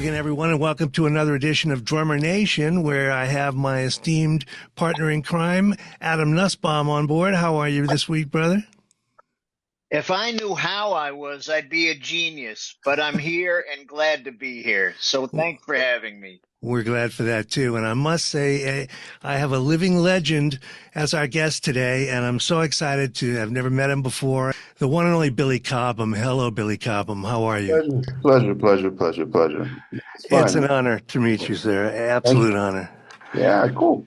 again, everyone, and welcome to another edition of Drummer Nation, where I have my esteemed partner in crime, Adam Nussbaum, on board. How are you this week, brother? If I knew how I was, I'd be a genius, but I'm here and glad to be here. So thanks for having me. We're glad for that, too. And I must say, I have a living legend as our guest today, and I'm so excited to have never met him before. The one and only Billy Cobham. Hello, Billy Cobham. How are you? Pleasure. It's It's fine. an honor to meet you, sir. Thank Absolute honor. Yeah, cool.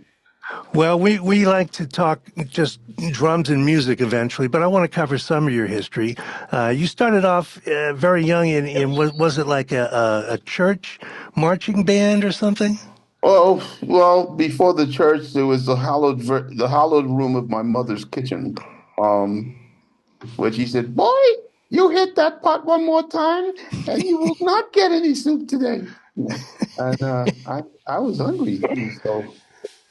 Well, we like to talk just drums and music eventually, but I want to cover some of your history. You started off very young was it like a church marching band or something? Before the church, there was the hallowed room of my mother's kitchen, um, which he said, "Boy, you hit that pot one more time, and you will not get any soup today." And I was hungry, so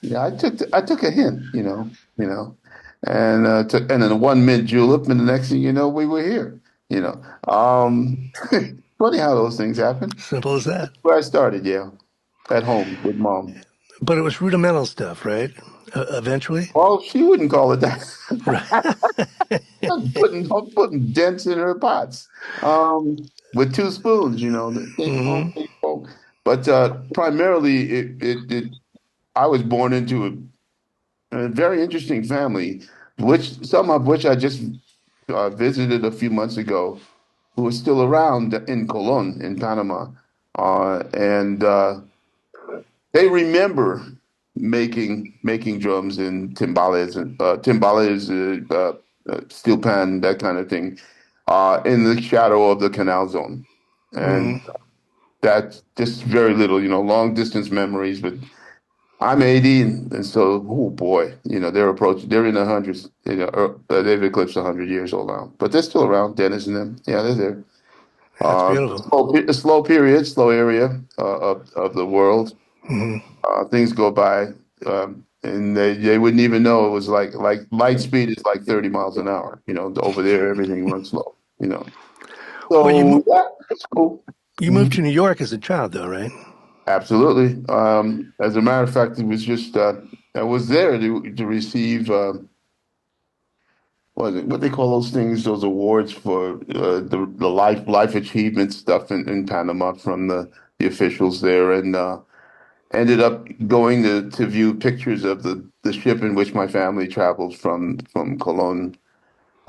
yeah, I took a hint, and and then one mint julep, and the next thing you know, we were here, you know. Funny how those things happen. Simple as that. Where I started, yeah, at home with mom. But it was rudimental stuff, right? Eventually? Well, she wouldn't call it that. Right. I'm putting dents in her pots, with two spoons, the ding Hmm. pong, ding pong. But primarily, I was born into a very interesting family, which some of which I just visited a few months ago, who was still around in Colon, in Panama, and they remember making drums and timbales, steel pan, that kind of thing, in the shadow of the Canal Zone, Hmm. and that's just very little, long distance memories. But I'm 80, and so, oh boy, they're in the hundreds, they've eclipsed 100 years old now, but they're still around. Dennis and them, yeah, they're there. That's beautiful. Slow period, slow area of the world. Hmm. Things go by, and they wouldn't even know it was like light speed is like 30 miles an hour. Over there everything runs slow. Well, So yeah, it's cool. you moved Mhm. to New York as a child, though, right? Absolutely. As a matter of fact, it was just I was there to receive what they call those things, those awards for the life achievement stuff in Panama from the officials there, and ended up going to view pictures of the ship in which my family traveled from Colon,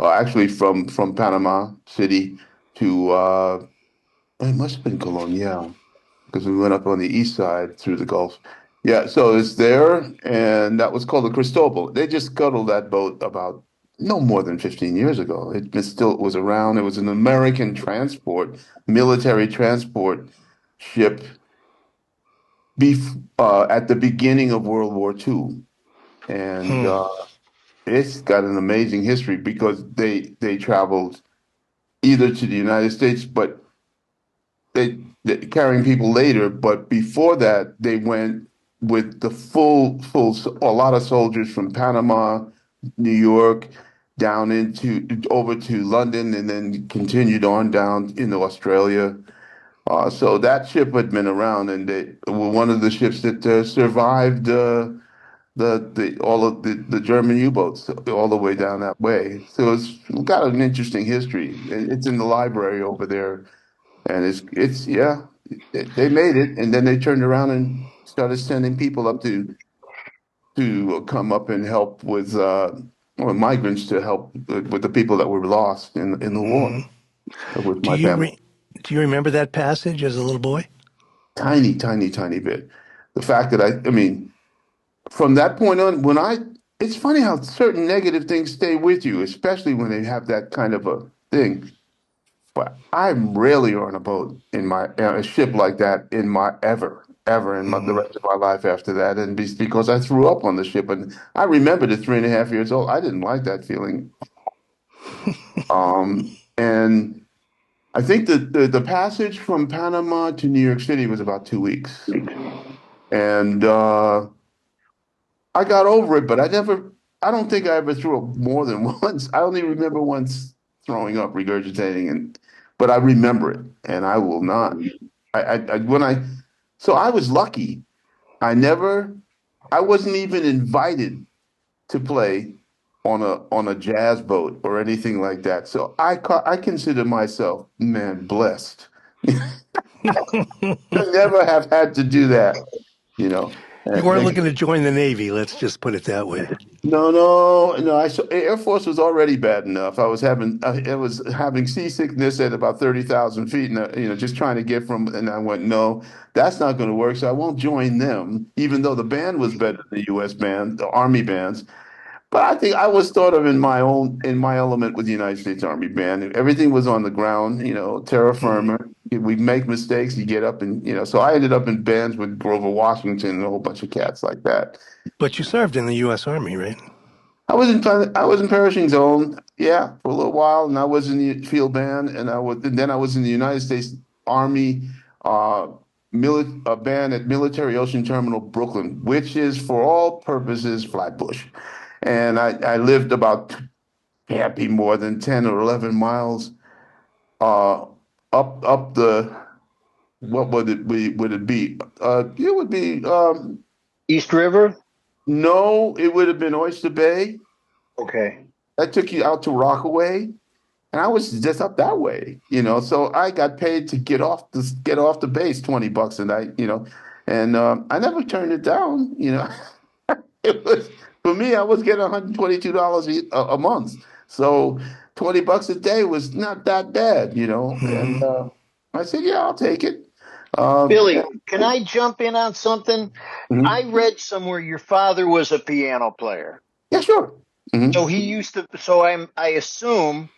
actually from Panama City to it must have been Colon, yeah, because we went up on the east side through the Gulf. Yeah, so it's there, and that was called the Cristobal. They just scuttled that boat about no more than 15 years ago. It was around. It was an American military transport ship at the beginning of World War II, and Hmm. it's got an amazing history because they traveled either to the United States, but they carrying people later. But before that, they went with the a lot of soldiers from Panama, New York, down into over to London, and then continued on down into Australia. So that ship had been around, and they were one of the ships that survived the all of the German U-boats all the way down that way. So it's got an interesting history. It's in the library over there, and it's yeah, they made it, and then they turned around and started sending people up to come up and help with migrants to help with the people that were lost in the war. Hmm. That was Do my you family. re do you remember that passage as a little boy? Tiny bit. The fact that I mean, from that point on, it's funny how certain negative things stay with you, especially when they have that kind of a thing. But I'm rarely on a boat a ship like that ever in the Hmm. rest of my life after that, and because I threw up on the ship, and I remember at 3.5 years old, I didn't like that feeling. And I think the passage from Panama to New York City was about 2 weeks, and I got over it, but I don't think I ever threw up more than once. I only remember once throwing up, regurgitating, but I remember it, and I will not. When so I was lucky. I never, I wasn't even invited to play on a jazz boat or anything like that. So I consider myself, man, blessed. I never have had to do that, you know. You weren't looking to join the Navy, let's just put it that way. No, no, no. Air Force was already bad enough. I was having seasickness at about 30,000 feet, and just trying to get from. And I went, no, that's not going to work. So I won't join them, even though the band was better than the U.S. band, the Army bands. But I think I was sort of in my element with the United States Army Band. Everything was on the ground, terra Mhm. firma. We make mistakes, you get up and. So I ended up in bands with Grover Washington and a whole bunch of cats like that. But you served in the U.S. Army, right? I was in Pershing Zone, yeah, for a little while, and I was in the field band, and then I was in the United States Army band at Military Ocean Terminal, Brooklyn, which is for all purposes Flatbush. And I lived about can't be more than 10 or 11 miles uh, up the what would it be? It would be East River? no, it would have been Oyster Bay. Okay. That took you out to Rockaway. And I was just up that way. So I got paid to get off the base, $20 a night. And I never turned it down. It was for me, I was getting $122 a month. So $20 a day was not that bad. And Hmm. I said, yeah, I'll take it. Billy, Yeah, can I jump in on something? I mhm. read somewhere your father was a piano player. Yeah, sure. So Hmm. he used to, so I assume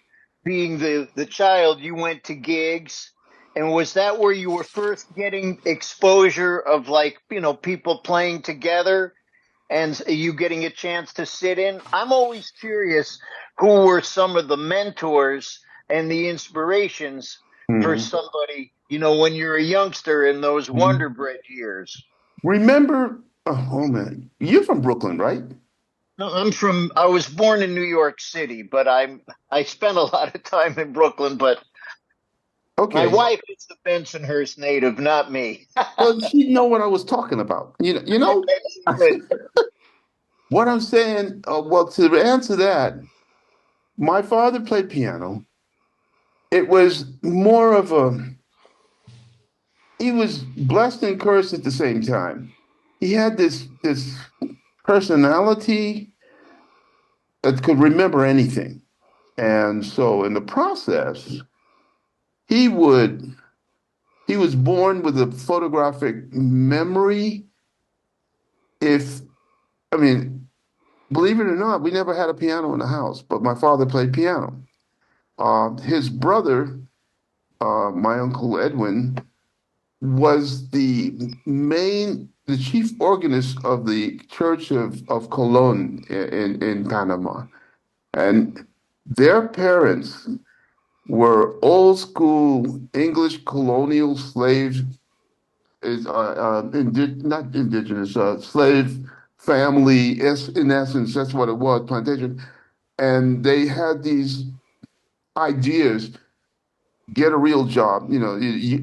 being the child, you went to gigs. And was that where you were first getting exposure of, like, people playing together and you getting a chance to sit in? I'm always curious who were some of the mentors and the inspirations for Hmm. somebody, when you're a youngster in those Hmm. Wonder Bread years. Remember, oh man, you're from Brooklyn, right? No, I was born in New York City, but I spent a lot of time in Brooklyn, but my Okay. wife is the Bensonhurst native, not me. Well, she know what I was talking about. I bet she would. What I'm saying. Well, to answer that, my father played piano. It was more of a. He was blessed and cursed at the same time. He had this personality that could remember anything, and so in the process, he would. He was born with a photographic memory. If I mean, believe it or not, we never had a piano in the house, but my father played piano. His brother, my uncle Edwin, was the chief organist of the Church of Colon in Panama. And their parents were old school English colonial slaves, not indigenous, slave family. In essence, that's what it was, plantation. And they had these ideas: get a real job,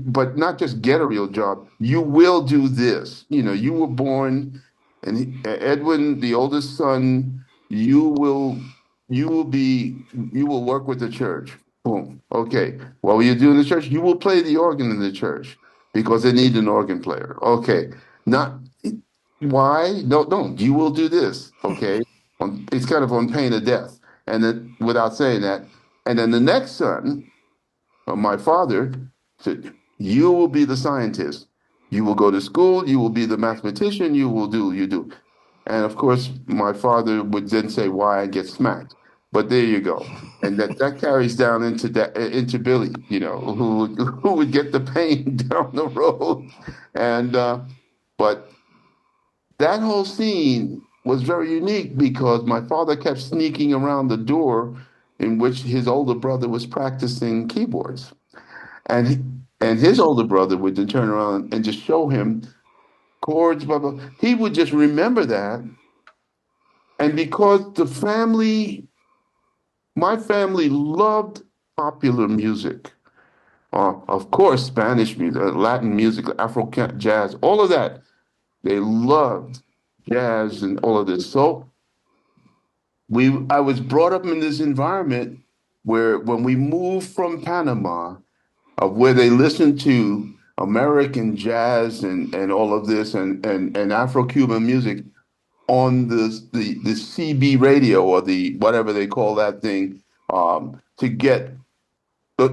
but not just get a real job. You will do this. You were born, and Edwin, the oldest son, you will, you will work with the church. Boom. Okay. What will you do in the church? You will play the organ in the church because they need an organ player. Okay. Not why? No, no. You will do this. Okay. It's kind of on pain of death, and then without saying that, and then the next son my father said, you will be the scientist. You will go to school. You will be the mathematician. You do. And of course, my father would then say why I get smacked. But there you go. And that carries down into Billy, who would get the pain down the road. And but that whole scene was very unique because my father kept sneaking around the door in which his older brother was practicing keyboards. And and his older brother would then turn around and just show him chords, blah blah. He would just remember that, and because my family loved popular music. Of course, Spanish music, Latin music, Afro jazz, all of that. They loved jazz and all of this. So I was brought up in this environment where when we moved from Panama, where they listened to American jazz and all of this and Afro-Cuban music on the CB radio or the whatever they call that thing, to get the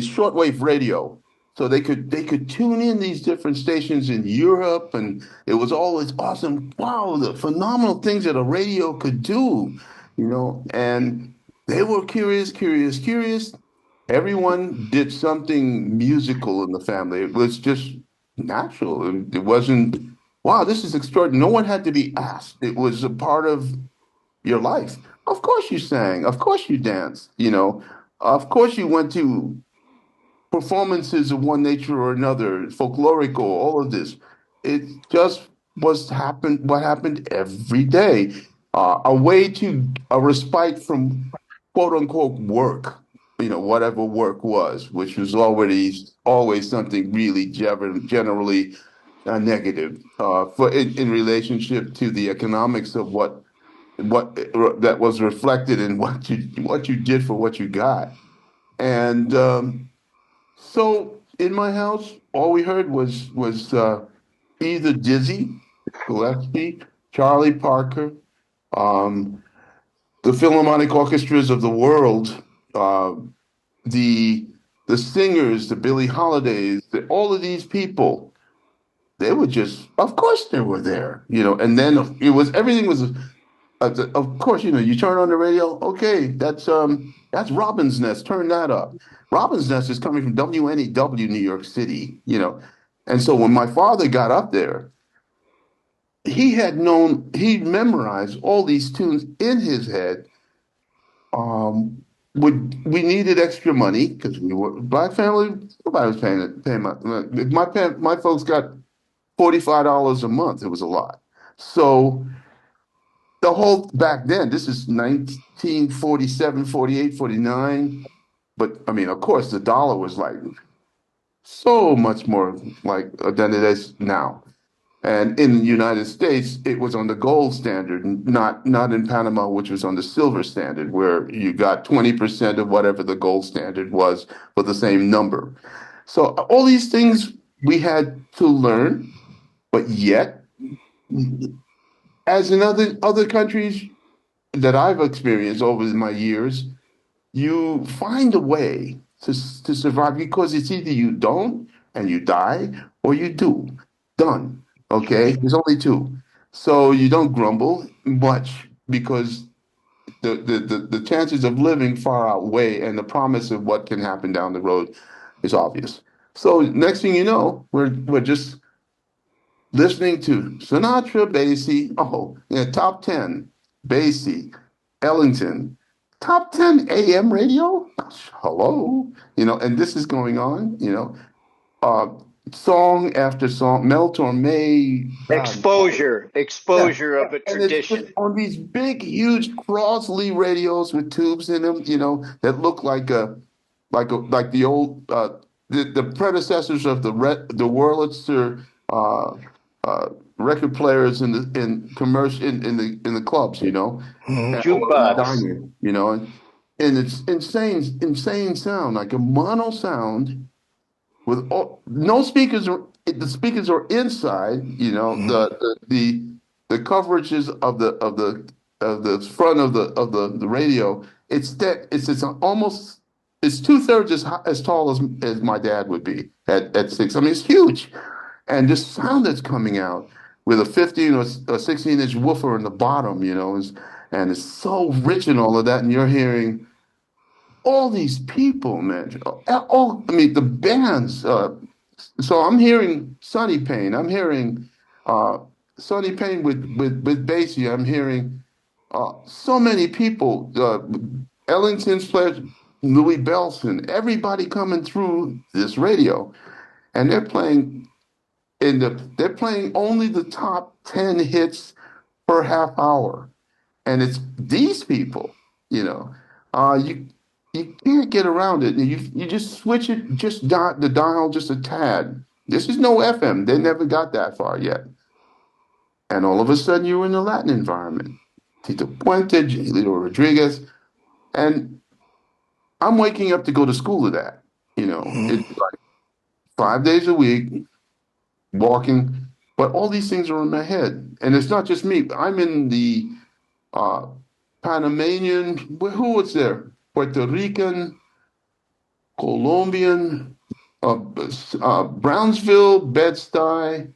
shortwave radio, so they could tune in these different stations in Europe, and it was always awesome. Wow, the phenomenal things that a radio could do, and they were curious, curious, curious. Everyone did something musical in the family. It was just natural. It wasn't, wow, this is extraordinary. No one had to be asked. It was a part of your life. Of course you sang. Of course you danced. Of course you went to performances of one nature or another, folkloric or all of this. It just what happened every day. A way to a respite from quote unquote work, whatever work was, which was already always something really generally negative for in relationship to the economics of what that was reflected in what you did for what you got. And so in my house, all we heard was either Dizzy Gillespie, Charlie Parker, um, the Philharmonic Orchestras of the world, uh, the the singers, the Billie Holidays, all of these people. They were just, of course, they were there, And then it was everything was. Of course, you turn on the radio. Okay, that's Robin's Nest. Turn that up. Robin's Nest is coming from WNEW, New York City. And so when my father got up there, he memorized all these tunes in his head. We needed extra money because we were a black family. Nobody was paying my folks got $45 a month. It was a lot. So the whole back then, this is 1947, 48, 49. But I mean, of course, the dollar was like so much more like than it is now. And in the United States, it was on the gold standard, not in Panama, which was on the silver standard, where you got 20% of whatever the gold standard was for the same number. So all these things we had to learn, but yet, as in other countries that I've experienced over my years, you find a way to survive because it's either you don't and you die or you do. Done. Okay? There's only two. So you don't grumble much because the chances of living far outweigh and the promise of what can happen down the road is obvious. So next thing you know, we're just listening to Sinatra, Basie, oh, yeah, top 10, Basie, Ellington, top 10 AM radio? Hello? And this is going on, uh, song after song, Mel Torme, God, yeah. Exposure of a And it's just tradition. on these big, huge Crosley radios with tubes in them, that look like the old the predecessors of the Wurlitzer uh, uh, record players in commercial in the clubs, Mhm. or in the Jukebox. diner, and it's insane sound, like a mono sound with no speakers. The speakers are inside, Mhm. the coverages of the front of the radio. It's almost it's two-thirds as tall as my dad would be at six. I mean, it's huge, and this sound that's coming out with a 15 or 16-inch woofer in the bottom, and it's so rich and all of that, and you're hearing all these people, man. I mean, the bands. So I'm hearing Sonny Payne. I'm hearing uh, Sonny Payne with Basie. I'm hearing so many people. Ellington's players, Louis Bellson, everybody coming through this radio, and they're playing only the top 10 hits per half hour, and it's these people, you know. You. You can't get around it. You just switch it, just the dial just a tad. This is no FM. They never got that far yet. And all of a sudden, you're in a Latin environment. Tito Puente, Lito Rodriguez, and I'm waking up to go to school to that. Mm. It's like 5 days a week, walking, but all these things are in my head. And it's not just me. I'm in the uh, Panamanian, who was there? Puerto Rican, Colombian, Brownsville, Bed-Stuy,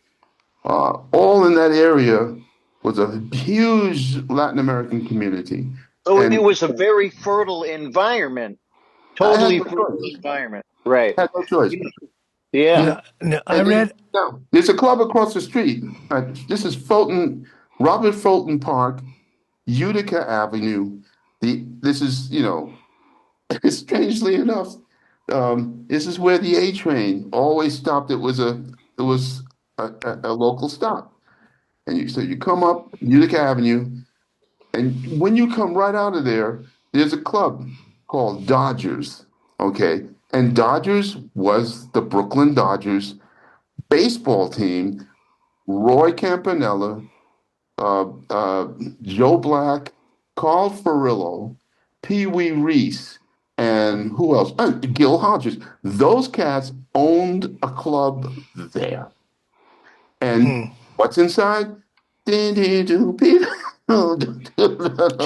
all in that area was a huge Latin American community. So it And was a very fertile environment, I had totally no fertile choice. environment. Right. I had no choice. Yeah. And, No, I and then read. now there's a club across the street. This is Fulton, Robert Fulton Park, Utica Avenue. This is, strangely enough, this is where the A train always stopped. It was a local stop. And so you come up Utica Avenue, and when you come right out of there, there's a club called Dodgers. Okay. And Dodgers was the Brooklyn Dodgers baseball team. Roy Campanella, uh, uh, Joe Black, Carl Furillo, Pee Wee Reese, and who else? Gil Hodges. Those cats owned a club there. Hmm, And what's inside?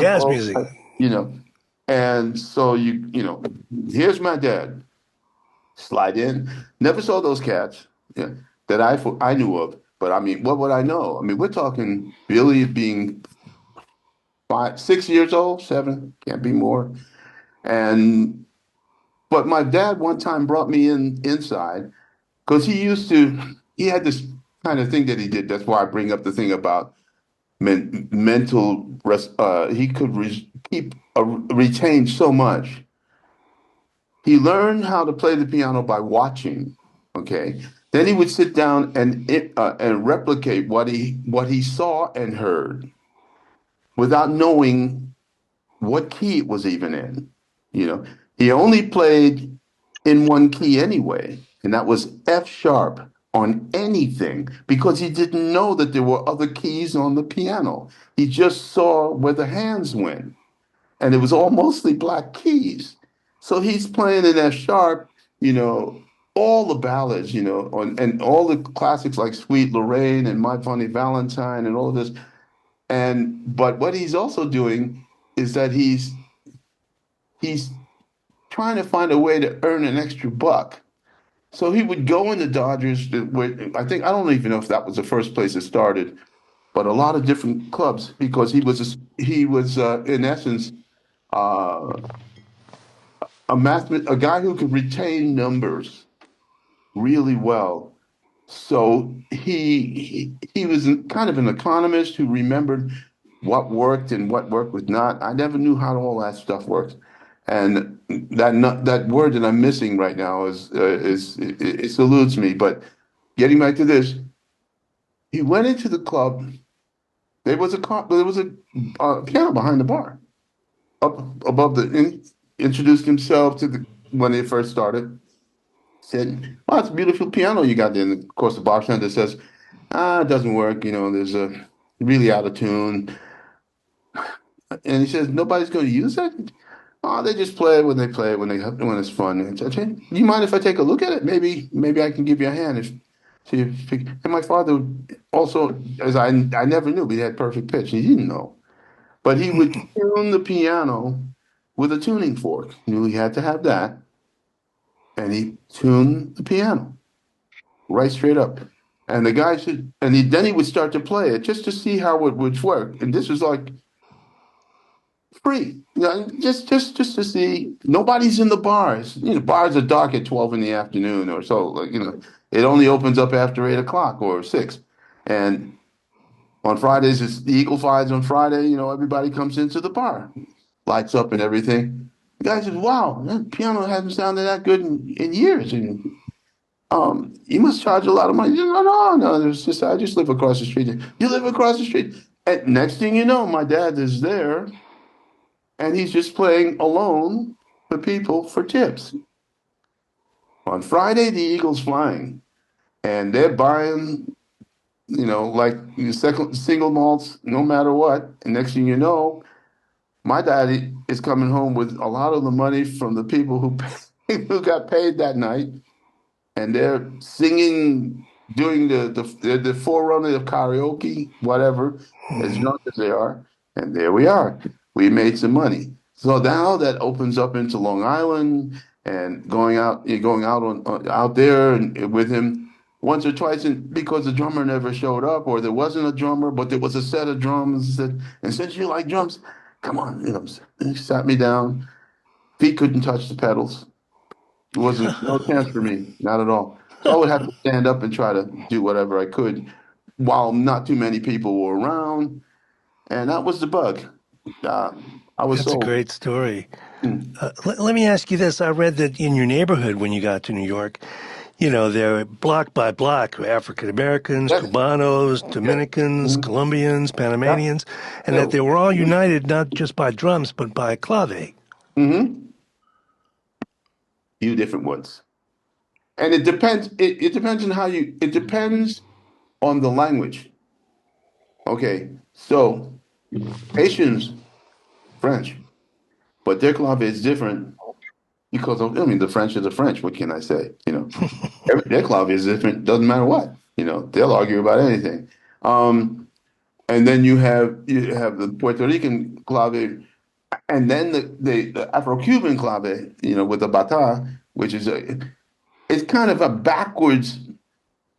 jazz music. You know, and so here's my dad. Slide in. Never saw those cats, yeah, that I knew of. But I mean, what would I know? I mean, we're talking Billy being 6 years old, seven, can't be more. And but my dad one time brought me inside because he had this kind of thing that he did. That's why I bring up the thing about mental rest. He could retain so much. He learned how to play the piano by watching. Okay, then he would sit down and replicate what he saw and heard without knowing what key it was even in. You know, he only played in one key anyway, and that was F sharp on anything because he didn't know that there were other keys on the piano. He just saw where the hands went, and it was all mostly black keys. So he's playing in F sharp, you know, all the ballads, and all the classics like Sweet Lorraine and My Funny Valentine and all of this. But what he's also doing is that he's trying to find a way to earn an extra buck. So he would go in the Dodgers, where I don't even know if that was the first place it started, but a lot of different clubs because he was in essence uh, a guy who could retain numbers really well. So he was kind of an economist who remembered what worked and what worked was not. I never knew how all that stuff worked, and that word that I'm missing right now it eludes me. But getting back to this, he went into the club. There was a piano behind the bar, up above introduced himself to the when they first started. Said, "Oh, it's a beautiful piano you got there." And of course, the bartender says, it doesn't work. There's a really out of tune. And he says, nobody's going to use it? Oh, they just play it when they play it when it's fun. And I said, you mind if I take a look at it? Maybe I can give you a hand. And my father also, as I never knew, but he had perfect pitch. He didn't know. But he would tune the piano with a tuning fork. Knew he had to have that. And he tuned the piano right straight up. And the guy said, then he would start to play it just to see how it would work. And this was like free, just to see. Nobody's in the bars. Bars are dark at 12 in the afternoon or so. Like, it only opens up after 8 o'clock or 6. And on Fridays, it's the Eagle Fives on Friday. Everybody comes into the bar, lights up and everything. The guy says, "Wow, that piano hasn't sounded that good in years." And you must charge a lot of money. No, no, no. I just live across the street. You live across the street. And next thing you know, my dad is there and he's just playing alone. the people for tips. On Friday, the Eagle's flying, and they're buying, like second single malts, no matter what. And next thing you know, my daddy is coming home with a lot of the money from the people who got paid that night, and they're singing, doing the forerunner of karaoke, whatever, as Mhm. young as they are, and there we are. We made some money. So now that opens up into Long Island and going out out there and with him once or twice, and because the drummer never showed up, or there wasn't a drummer, but there was a set of drums that, and since you like drums, come on, he sat me down. Feet couldn't touch the pedals. It wasn't no chance for me, not at all. So I would have to stand up and try to do whatever I could while not too many people were around. And that was the bug. Uh, I was That's a sold. great story. Mm. Let me ask you this. I read that in your neighborhood when you got to New York, they're block by block, African Americans, Yes, Cubanos, yes. Dominicans, Mm-hmm. Colombians, Yeah. Panamanians, and Yeah. that they were all united not just by drums, but by clave. Mm-hmm. Few different ones. And it depends. It depends on it depends on the language. Okay. So Haitians, French, but their clave is different because of, I mean, the French are the French. What can I say? Their clave is different. Doesn't matter what. They'll argue about anything. Um, and then you have the Puerto Rican clave, and then the Afro-Cuban clave. With the bata, which is it's kind of a backwards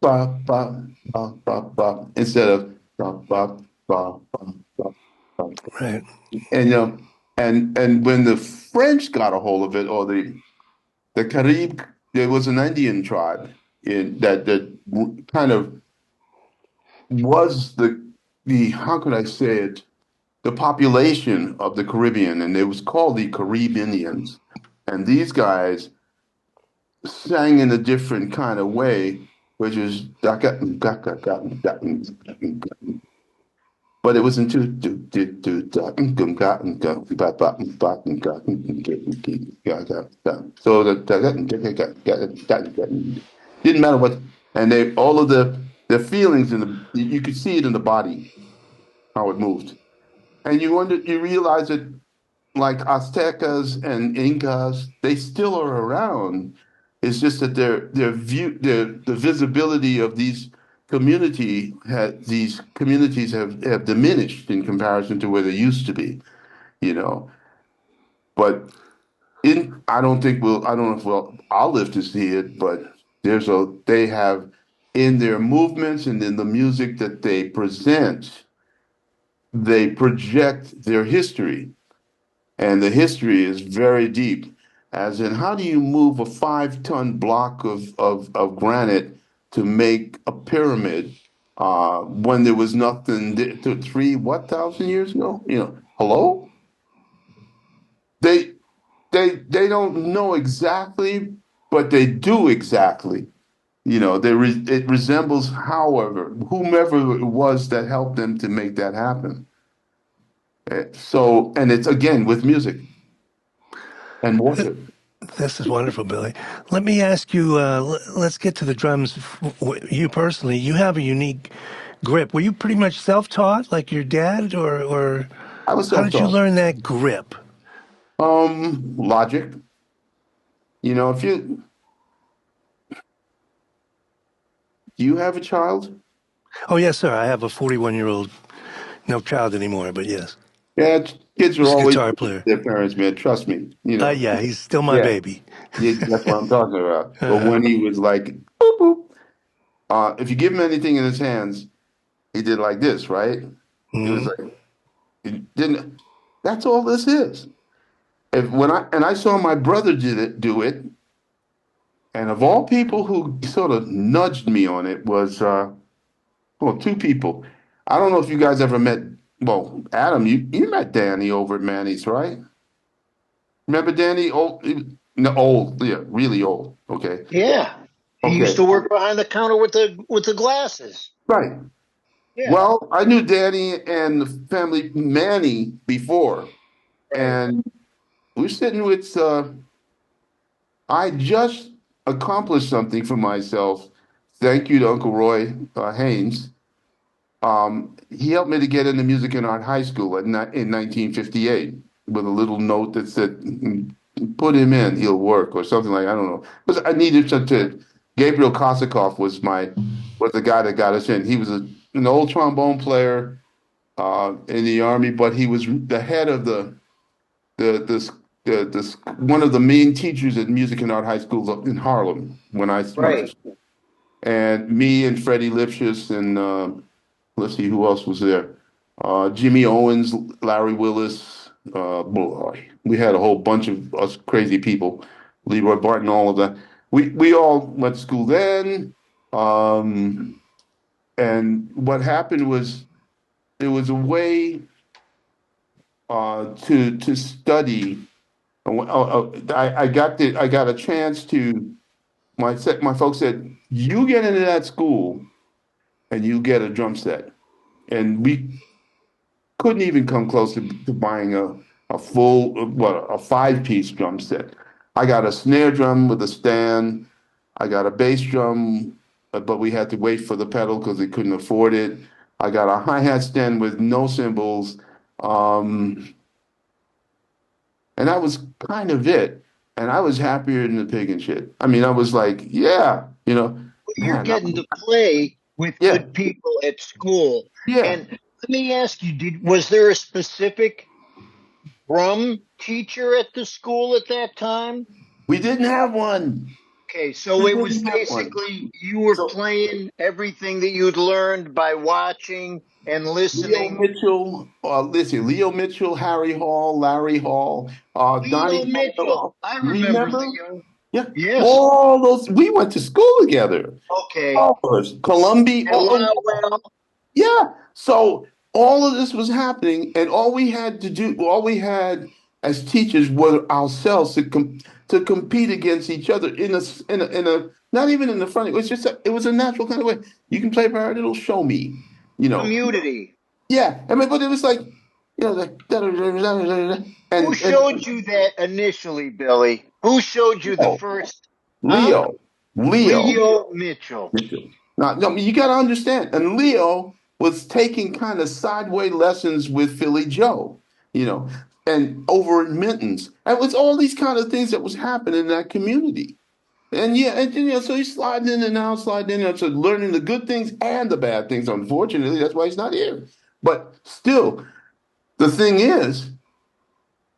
ba ba ba ba ba instead of ba ba ba ba ba. Ba. Right. And and when the French got a hold of it, or the Carib, there was an Indian tribe that kind of was the how could I say it, the population of the Caribbean, and it was called the Caribbeans. And these guys sang in a different kind of way, which is but it was in so didn't matter what, and they all of the feelings in you could see it in the body how it moved, and you realize that like Aztecas and Incas, they still are around. It's just that the visibility of these communities have diminished in comparison to where they used to be, you know. But I don't know if I'll live to see it, but they have in their movements and in the music that they present, they project their history. And the history is very deep, as in how do you move a 5-ton block of granite to make a pyramid when there was nothing to what thousand years ago? Hello? They they don't know exactly, but they do exactly. It resembles, however, whomever it was that helped them to make that happen. So, and it's again with music and water. This is wonderful, Billy. Let me ask you, let's get to the drums. You personally, you have a unique grip. Were you pretty much self-taught like your dad, or I was how did you self-taught. learn that grip? Logic. If you do you have a child? Oh, yes, sir. I have a 41-year-old, no child anymore, but yes, Yeah, kids are just always guitar with player. their parents, man. Trust me. Yeah, he's still my Yeah, baby. yeah, that's what I'm talking about. But Uh, when he was like, boop, boop, if you give him anything in his hands, he did like this, right? It was mhm. like he didn't. That's all this is. If when I saw my brother do it, and of all people who sort of nudged me on it was well, two people. I don't know if you guys ever met. Well, Adam, you met Danny over at Manny's, right? Remember Danny? Old, no, old, yeah, really old. Okay, Yeah. He used okay, to work behind the counter with the glasses. right. Yeah. Well, I knew Danny and the family Manny before, Right. and we're sitting with. I just accomplished something for myself. Thank you to Uncle Roy Haynes. He helped me to get into music and art high school in 1958 with a little note that said, "Put him in, he'll work," or something like I don't know. Because I needed to. Gabriel Kosakov was the guy that got us in. He was an old trombone player in the army, but he was the head of the the one of the main teachers at music and art high schools up in Harlem when I went to Right. school. And me and Freddie Lipschitz and let's see who else was there. Jimmy Owens, Larry Willis. Boy, we had a whole bunch of us crazy people. Leroy Barton, all of that. We all went to school then. Um, and what happened was there was a way to study. I got a chance to. My folks said, "You get into that school, and you get a drum set." And we couldn't even come close to buying a full, what, a five-piece drum set. I got a snare drum with a stand. I got a bass drum, but we had to wait for the pedal because we couldn't afford it. I got a hi-hat stand with no cymbals. Um, and that was kind of it. And I was happier than the pig and shit. I mean, I was like, yeah, You're man, getting to play with yeah, good people at school. yeah. And let me ask you, was there a specific drum teacher at the school at that time? We didn't have one. Okay, so We it was didn't have one. basically you were So playing everything that you'd learned by watching and Leo listening. Mitchell, listen, Leo Mitchell, Harry Hall, Larry Hall, Leo Donnie Mitchell. Kendall. I remember Remember? Leo. Yeah, Yes. all those. We went to school together. Okay. All of us, Columbia. And Lowell. Yeah. So all of this was happening, and all we had to do, all we had as teachers were ourselves to compete against each other in a not even in the front. It was just it was a natural kind of way. You can play part, it'll show me. You know. Community. Yeah. I mean, but it was like, like Who and showed you that initially, Billy? Who showed you the oh, first? Huh? Leo, Leo. Leo Mitchell. Now, no, you got to understand. And Leo was taking kind of sideways lessons with Philly Joe, you know, and over in Minton's. And it was all these kind of things that was happening in that community. And yeah, and so he's sliding in and out, sliding in and out, so learning the good things and the bad things. Unfortunately, that's why he's not here. But still, the thing is,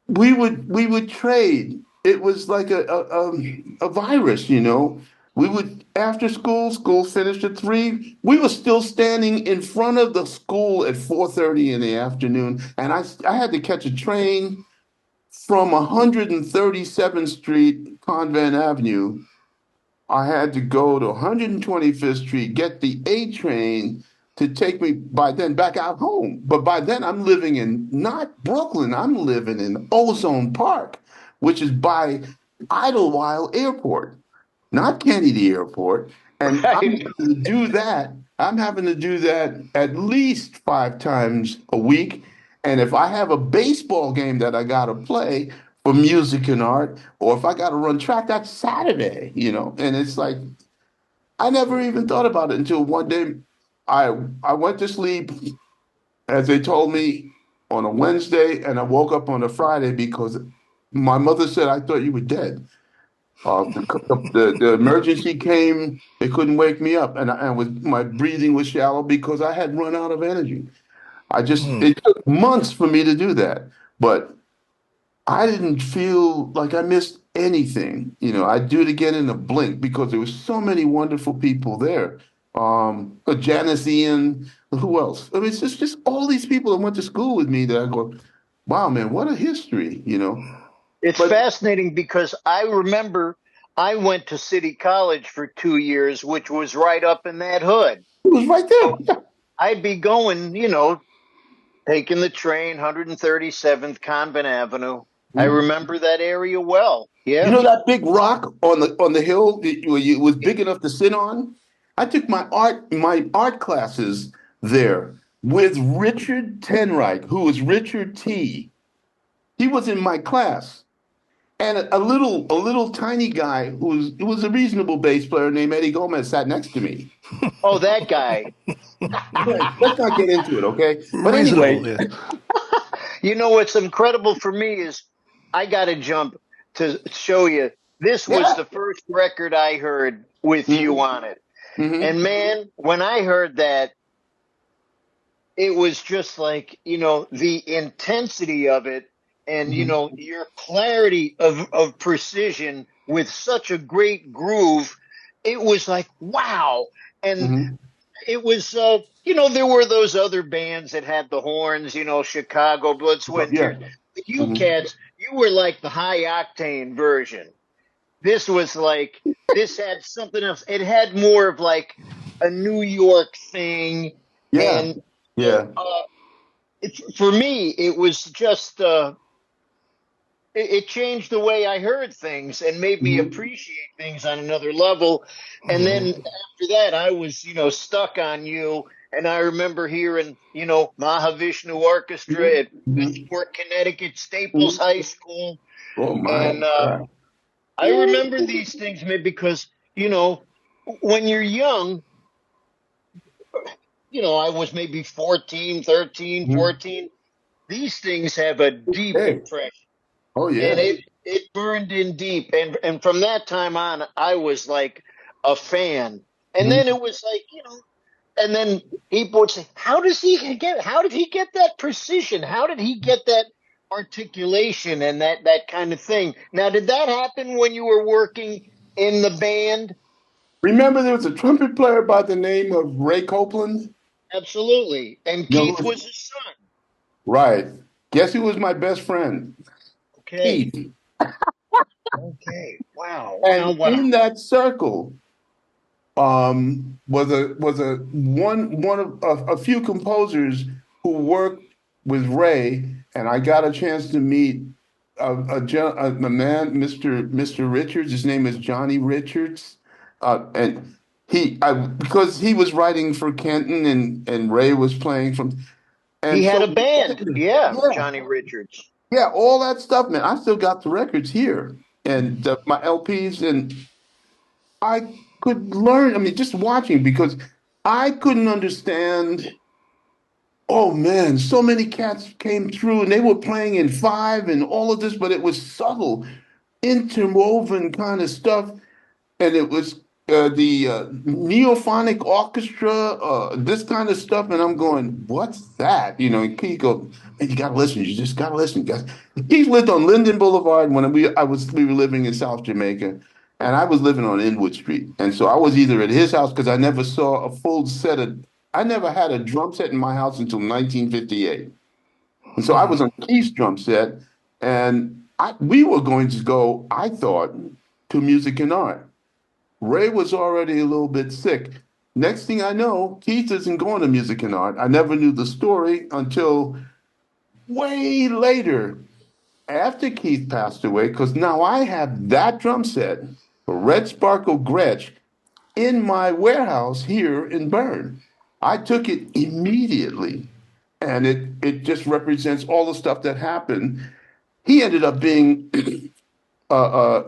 we would trade. It was like a virus, you know. We would after school finished at 3. We were still standing in front of the school at 4:30 in the afternoon, and I had to catch a train from 137th Street, Convent Avenue. I had to go to 125th Street, get the A train to take me by then back out home. But by then I'm living in not Brooklyn, I'm living in Ozone Park, which is by Idlewild Airport, not Kennedy Airport. And I'm Right. having to do that. I'm having to do that at least 5 times a week. And if I have a baseball game that I got to play for music and art, or if I got to run track, that's Saturday, And it's like, I never even thought about it until one day I went to sleep, as they told me, on a Wednesday, and I woke up on a Friday because my mother said, I thought you were dead. The emergency came. They couldn't wake me up, and my breathing was shallow because I had run out of energy. Hmm. It took months for me to do that, but I didn't feel like I missed anything. I'd do it again in a blink because there was so many wonderful people there. Janice Ian, who else? I mean, it's just all these people that went to school with me that I go, wow, man, what a history. It's But it fascinating because I remember I went to City College for 2 years, which was right up in that hood. was right So there. I'd be going, taking the train, 137th Convent Avenue. I Yeah. remember that area well. You Yeah. know that big rock on the hill it was big enough to sit on? I took my art classes there with Richard Tenreich, who was Richard T. He was in my class. and a little tiny guy who was a reasonable bass player named Eddie Gomez sat next to me. Oh, that guy. Right. Let's not get into it, okay? But anyway, Reasonable, yes. You know what's incredible for me is I got to jump to show you. This was yeah. the first record I heard with you Hmm. on it. Hmm. And man, when I heard that, it was just like, the intensity of it and, Hmm. your clarity of precision with such a great groove. It was like, wow. And Hmm. it was, there were those other bands that had the horns, Chicago Blitz Yeah. Winters. But you Hmm. cats, you were like the high octane version. This was like, this had something else. It had more of like a New York thing. Yeah. And Yeah. for me, it was just, it changed the way I heard things and made me Hmm. appreciate things on another level. And then Hmm. after that, I was, stuck on you. And I remember hearing, Mahavishnu Orchestra at Hmm. Westport, Connecticut, Staples Hmm. High School. Oh my And God. I remember these things maybe because, when you're young, I was maybe 14, 13, Mhm. 14. These things have a deep Hey. impression. Oh And yeah. it burned in deep, and from that time on I was like a fan. And then Mhm. it was like, and then people would say, how did he get that precision, how did he get that articulation and that kind of thing? Now, did that happen when you were working in the band? Remember, there was a trumpet player by the name of Ray Copeland. Absolutely. And You know who Keith was was his son. right? Guess who was my best friend? Okay. Keith. Okay. Wow, wow, And wow. in that circle, was a one of a few composers who worked with Ray, and I got a chance to meet a man, Mr. Richards. His name is Johnny Richards, and because he was writing for Kenton, and Ray was playing from, He and had so a band, yeah, yeah, Johnny Richards. yeah, all that stuff, man. I still got the records here and my LPs, and I could learn. I mean, just watching because I couldn't understand. Oh man, so many cats came through and they were playing in five and all of this, but it was subtle, interwoven kind of stuff. And it was the neophonic orchestra, this kind of stuff. And I'm going, what's that? And Keith goes, man, you gotta listen. You just gotta listen, guys. Keith lived on Linden Boulevard when we were living in South Jamaica, and I was living on Inwood Street. And so I was either at his house because I never saw a full set of. I never had a drum set in my house until 1958. And so I was on Keith's drum set, and we were going to go, I thought, to Music and Art. Ray was already a little bit sick. Next thing I know, Keith isn't going to Music and Art. I never knew the story until way later, after Keith passed away, because now I have that drum set, a Red Sparkle Gretsch, in my warehouse here in Bern. I took it immediately, and it just represents all the stuff that happened. He ended up being uh,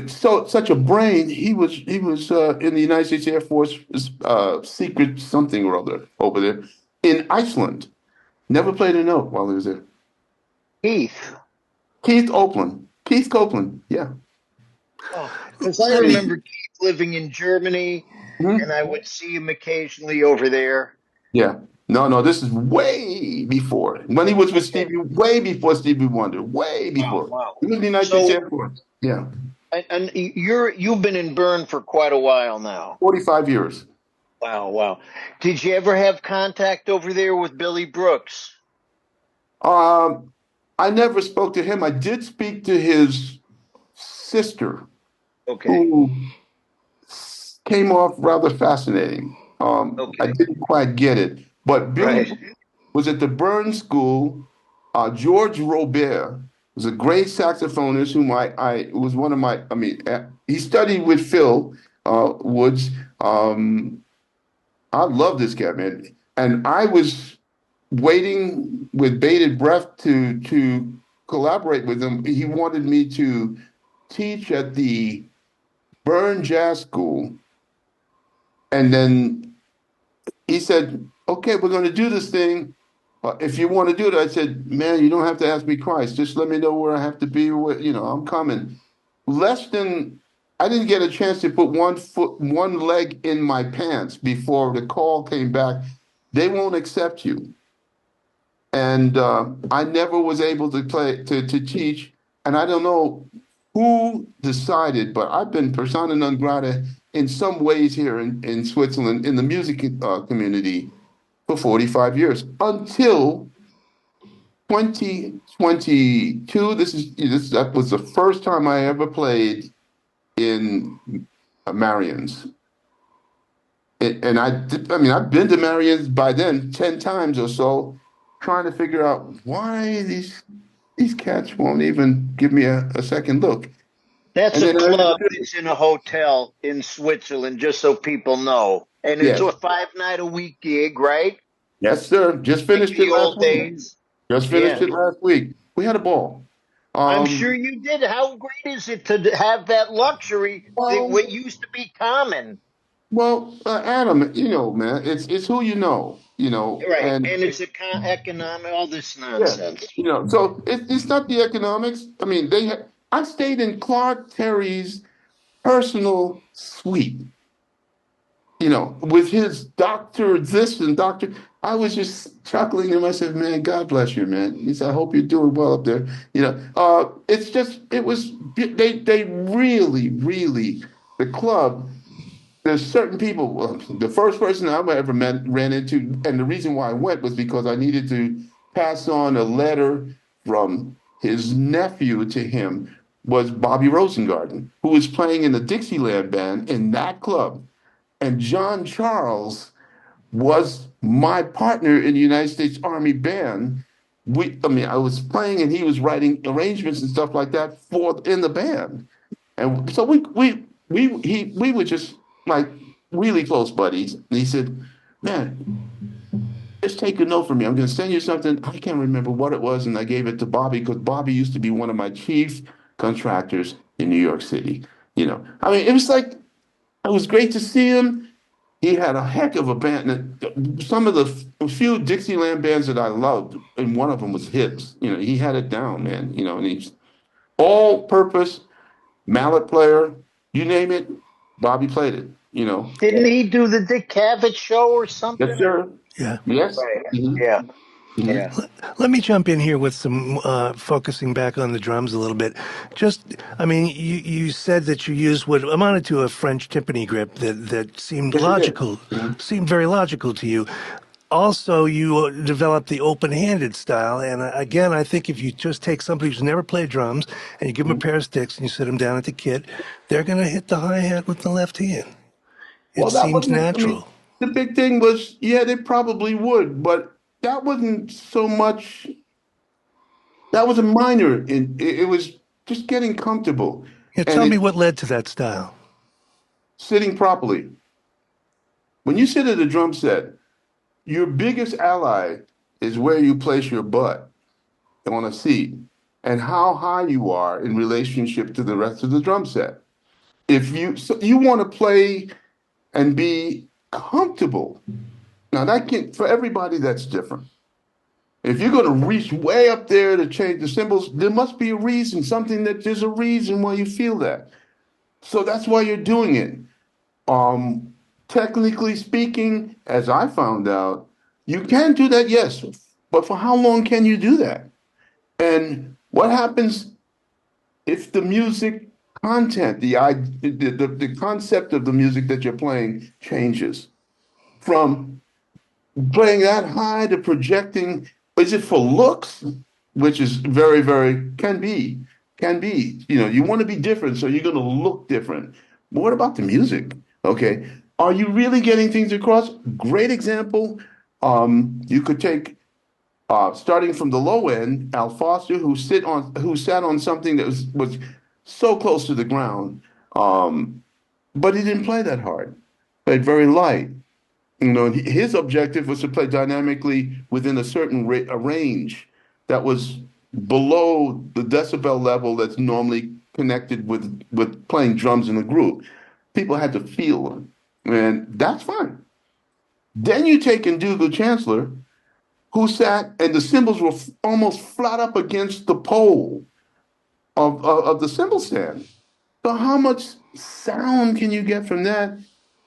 such a brain. He was in the United States Air Force secret something or other over there in Iceland. Never played a note while he was there. Heath. Keith Copeland. Yeah. Oh, because I Let me remember Keith living in Germany, and Mhm. I would see him occasionally over there. Yeah. No, no, this is way before when he was with Okay. Stevie. Way before Stevie Wonder. Way Wow, before. wow. He was in the United States So, Air Force. Yeah. and you've been in Bern for quite a while now. 45 years. Wow, wow. Did you ever have contact over there with Billy Brooks? Um, I never spoke to him. I did speak to his sister, Okay, who came off rather fascinating. I okay, didn't quite get it, but Billy right. was at the Burns School. George Robert was a great saxophonist whom I was one of my. I mean, he studied with Phil Woods. I love this guy, man, and I was waiting with bated breath to collaborate with him. He wanted me to teach at the Bern Jazz School, and then he said, "Okay, we're going to do this thing. If you want to do it," I said, "Man, you don't have to ask me twice. Just let me know where I have to be. I'm coming." Less than, I didn't get a chance to put one leg in my pants before the call came back. They won't accept you, and I never was able to to teach. And I don't know who decided, but I've been persona non grata in some ways here in Switzerland in the music community for 45 years until 2022. That was the first time I ever played in Marion's. And I mean, I've been to Marion's by then 10 times or so, trying to figure out why these cats won't even give me a second look. That's And a then I club understood. that's in a hotel in Switzerland, just so people know. And it's Yes, a 5 night a week gig, right? yes, sir. Just Like finished it the last old week. days. Just finished Yeah. it last week. We had a ball. I'm sure Um, you did. How great is it to have that luxury that well, what used to be common? Adam, man, it's who you know, Right. and And it's economic, all this yeah, nonsense. so it's not the economics. I mean, I stayed in Clark Terry's personal suite, with his doctor this and doctor. I was just chuckling to myself, man, God bless you, man. He said, I hope you're doing well up there. It's just, they really, really, the club, there's certain people. Well, the first person I ever ran into, and the reason why I went was because I needed to pass on a letter from his nephew to him, was Bobby Rosengarten, who was playing in the Dixieland band in that club. And John Charles was my partner in the United States Army Band. I was playing and he was writing arrangements and stuff like that for in the band. And so we were just like really close buddies. And he said, "Man, just take a note from me. I'm going to send you something. I can't remember what it was." And I gave it to Bobby because Bobby used to be one of my chief contractors in New York City. I mean, it was great to see him. He had a heck of a band. Some of the few Dixieland bands that I loved, and one of them was Hips. He had it down, man. And he's all purpose mallet player, you name it, Bobby played it. Didn't he do the Dick Cavett show or Yes, something? sir. Yeah. Yes. Right. Hmm. Yeah. Hmm. Yeah. Let me jump in here with some focusing back on the drums a little bit. I mean, you said that you used what amounted to a French timpani grip that Yes, it did. Mhm. seemed very logical to you. Also, you developed the open-handed style, and again, I think if you just take somebody who's never played drums and you give them a pair of sticks and you sit them down at the kit, they're going to hit the hi-hat with the left hand. It Well, that seems wasn't, I mean, natural. the big thing was, yeah, they probably would, but that wasn't so much, that was a minor. It was just getting comfortable Yeah, and tell me what led to that style. sitting properly. When you sit at a drum set, your biggest ally is where you place your butt on a seat and how high you are in relationship to the rest of the drum set. If you want to play and be comfortable, now that can for everybody that's different. If you're going to reach way up there to change the cymbals, there must be a reason, something that there's a reason why you feel that. So that's why you're doing it. Um, Technically speaking, as I found out, you can do that, yes, but for how long can you do that? And what happens if the music content, the concept of the music that you're playing changes from playing that high to projecting? Is it for looks, which is very, very can be. You want to be different, so you're going to look different. But what about the music? Okay, are you really getting things across? Great example. You could take starting from the low end, Al Foster, who sat on something that was so close to the ground, but he didn't play that hard. Played very light. His objective was to play dynamically within a certain a range that was below the decibel level that's normally connected with playing drums in a group. People had to feel them, and that's fine. Then you take Ndugu Chancellor, who sat and the cymbals were almost flat up against the pole of the cymbal stand. So how much sound can you get from that?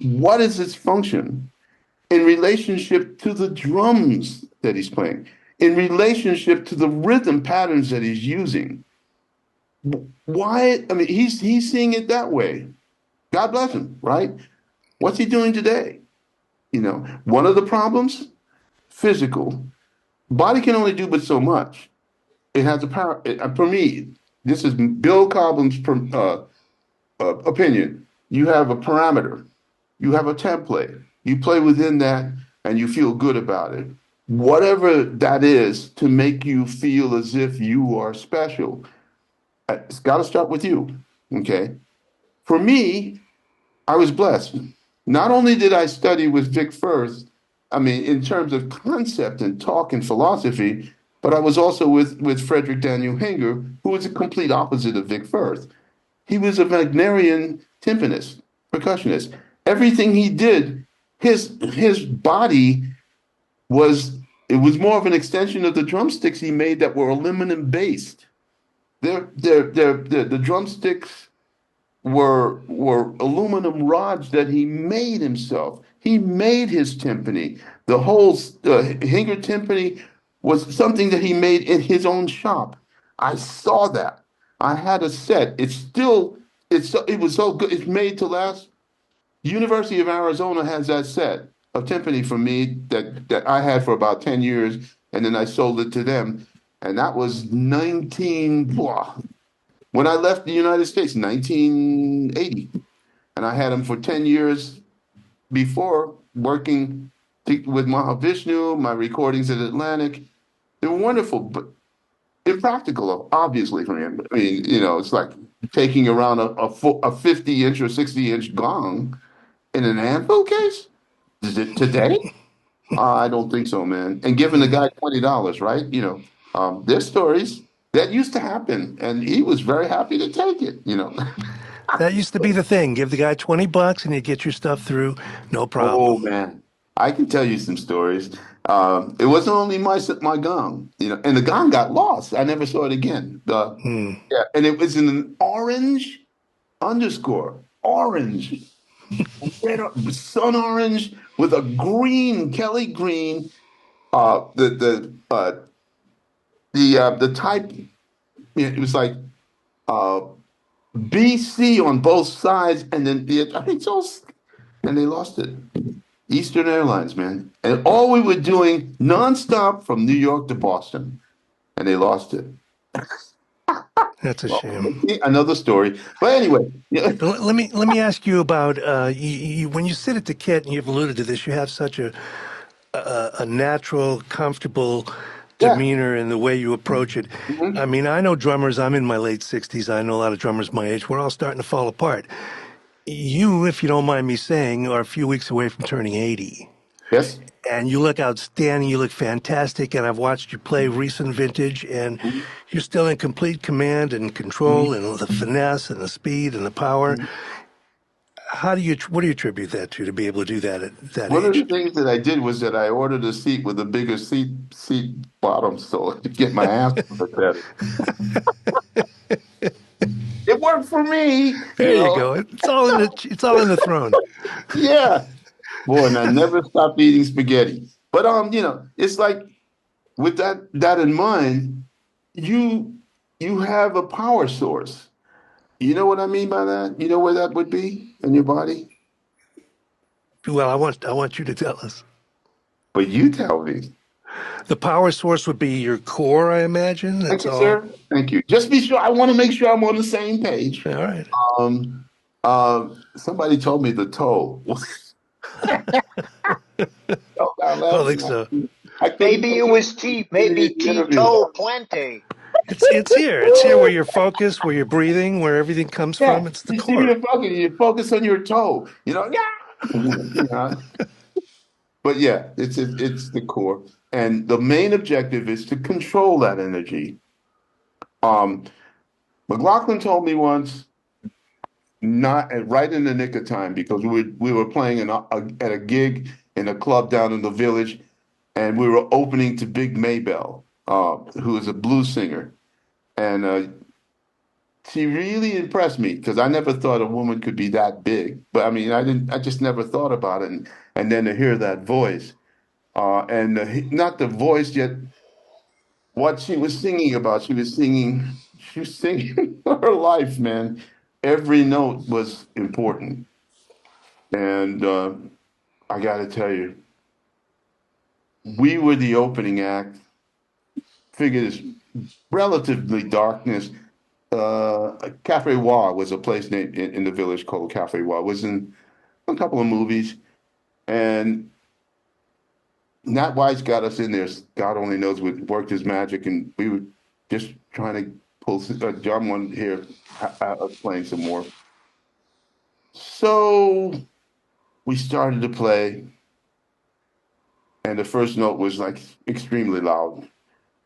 What is its function in relationship to the drums that he's playing, in relationship to the rhythm patterns that he's using? Why? I mean, he's seeing it that way. God bless him, right? What's he doing today? One of the problems, physical. Body can only do but so much. It has a power. For me, this is Bill Cobham's opinion. You have a parameter, you have a template, you play within that, and you feel good about it. Whatever that is to make you feel as if you are special, it's got to start with you. Okay. For me, I was blessed. Not only did I study with Vic Firth, I mean, in terms of concept and talk and philosophy, but I was also with Frederick Daniel Hinger, who was a complete opposite of Vic Firth. He was a Wagnerian timpanist, percussionist. Everything he did, his body was it was more of an extension of the drumsticks he made that were aluminum based. The drumsticks were aluminum rods that he made himself. He made his timpani. The whole Hinger timpani was something that he made in his own shop. I saw that. I had a set. It was so good. It's made to last. University of Arizona has that set of timpani for me that I had for about 10 years, and then I sold it to them. And that was 19, blah, when I left the United States, 1980. And I had them for 10 years before working with Mahavishnu, my recordings at Atlantic. They were wonderful, but impractical, obviously, for him. I mean, it's like taking around a 50-inch or 60-inch gong in an anvil case. Is it today? I don't think so, man. And giving the guy $20, right? There's stories that used to happen, and he was very happy to take it. That used to be the thing. Give the guy $20 and you get your stuff through, no problem. Oh man, I can tell you some stories. It wasn't only my gong, and the gong got lost. I never saw it again. Hmm. Yeah, and it was in an orange underscore, orange, red, sun orange with a green, Kelly green. The type, it was like uh, BC on both sides, and then I think so, and they lost it. Eastern Airlines, man. And all we were doing nonstop from New York to Boston, and they lost it. That's a Well, shame. another story. But anyway, yeah, But let me ask you about when you sit at the kit, and you've alluded to this. You have such a natural, comfortable yeah. demeanor in the way you approach it. I Mhm. mean, I know drummers. I'm in my late 60s. I know a lot of drummers my age. We're all starting to fall apart. You, if you don't mind me saying, are a few weeks away from turning 80. Yes. And you look outstanding. You look fantastic. And I've watched you play recent vintage, and you're still in complete command and control, Mhm. and the finesse and the speed and the power. What do you attribute that to be able to do that at that One of the age? things that I did was that I ordered a seat with a bigger seat bottom so I could get my ass looked better. It worked for me, There you go. It's all in the throne. Yeah. Boy, and I never stopped eating spaghetti. But it's like with that in mind, you you have a power source. You know what I mean by that? You know where that would be in your body? Well, I want you to tell us. But you tell me. The power source would be your core, I imagine. Thank That's you, all. sir. Thank you. Just be sure. I want to make sure I'm on the same page. All right. Um, Somebody told me the toe. Fell down I don't laughing. think so. I couldn't Maybe it believe was it T. in Maybe the interview. Tito Plante. It's here. It's here where you're focused, where you're breathing, where everything comes Yeah, from. It's the you see core. me focus. You focus on your toe. Yeah. But yeah, it's the core, and the main objective is to control that energy. Um, McLaughlin told me once, not right in the nick of time, because we were playing at a gig in a club down in the village, and we were opening to Big Maybell, who is a blues singer, and she really impressed me because I never thought a woman could be that big. But I mean, I just never thought about it, and then to hear that voice, and not the voice yet, what she was singing about. She was singing her life, man. Every note was important. And I got to tell you, we were the opening act. Figure this relatively darkness. Cafe Wa was a place named in the village called Cafe Wa. Was in a couple of movies, and Nat Wise got us in there. God only knows what worked his magic, and we were just trying to pull. John wanted to hear us playing some more, so we started to play, and the first note was like extremely loud.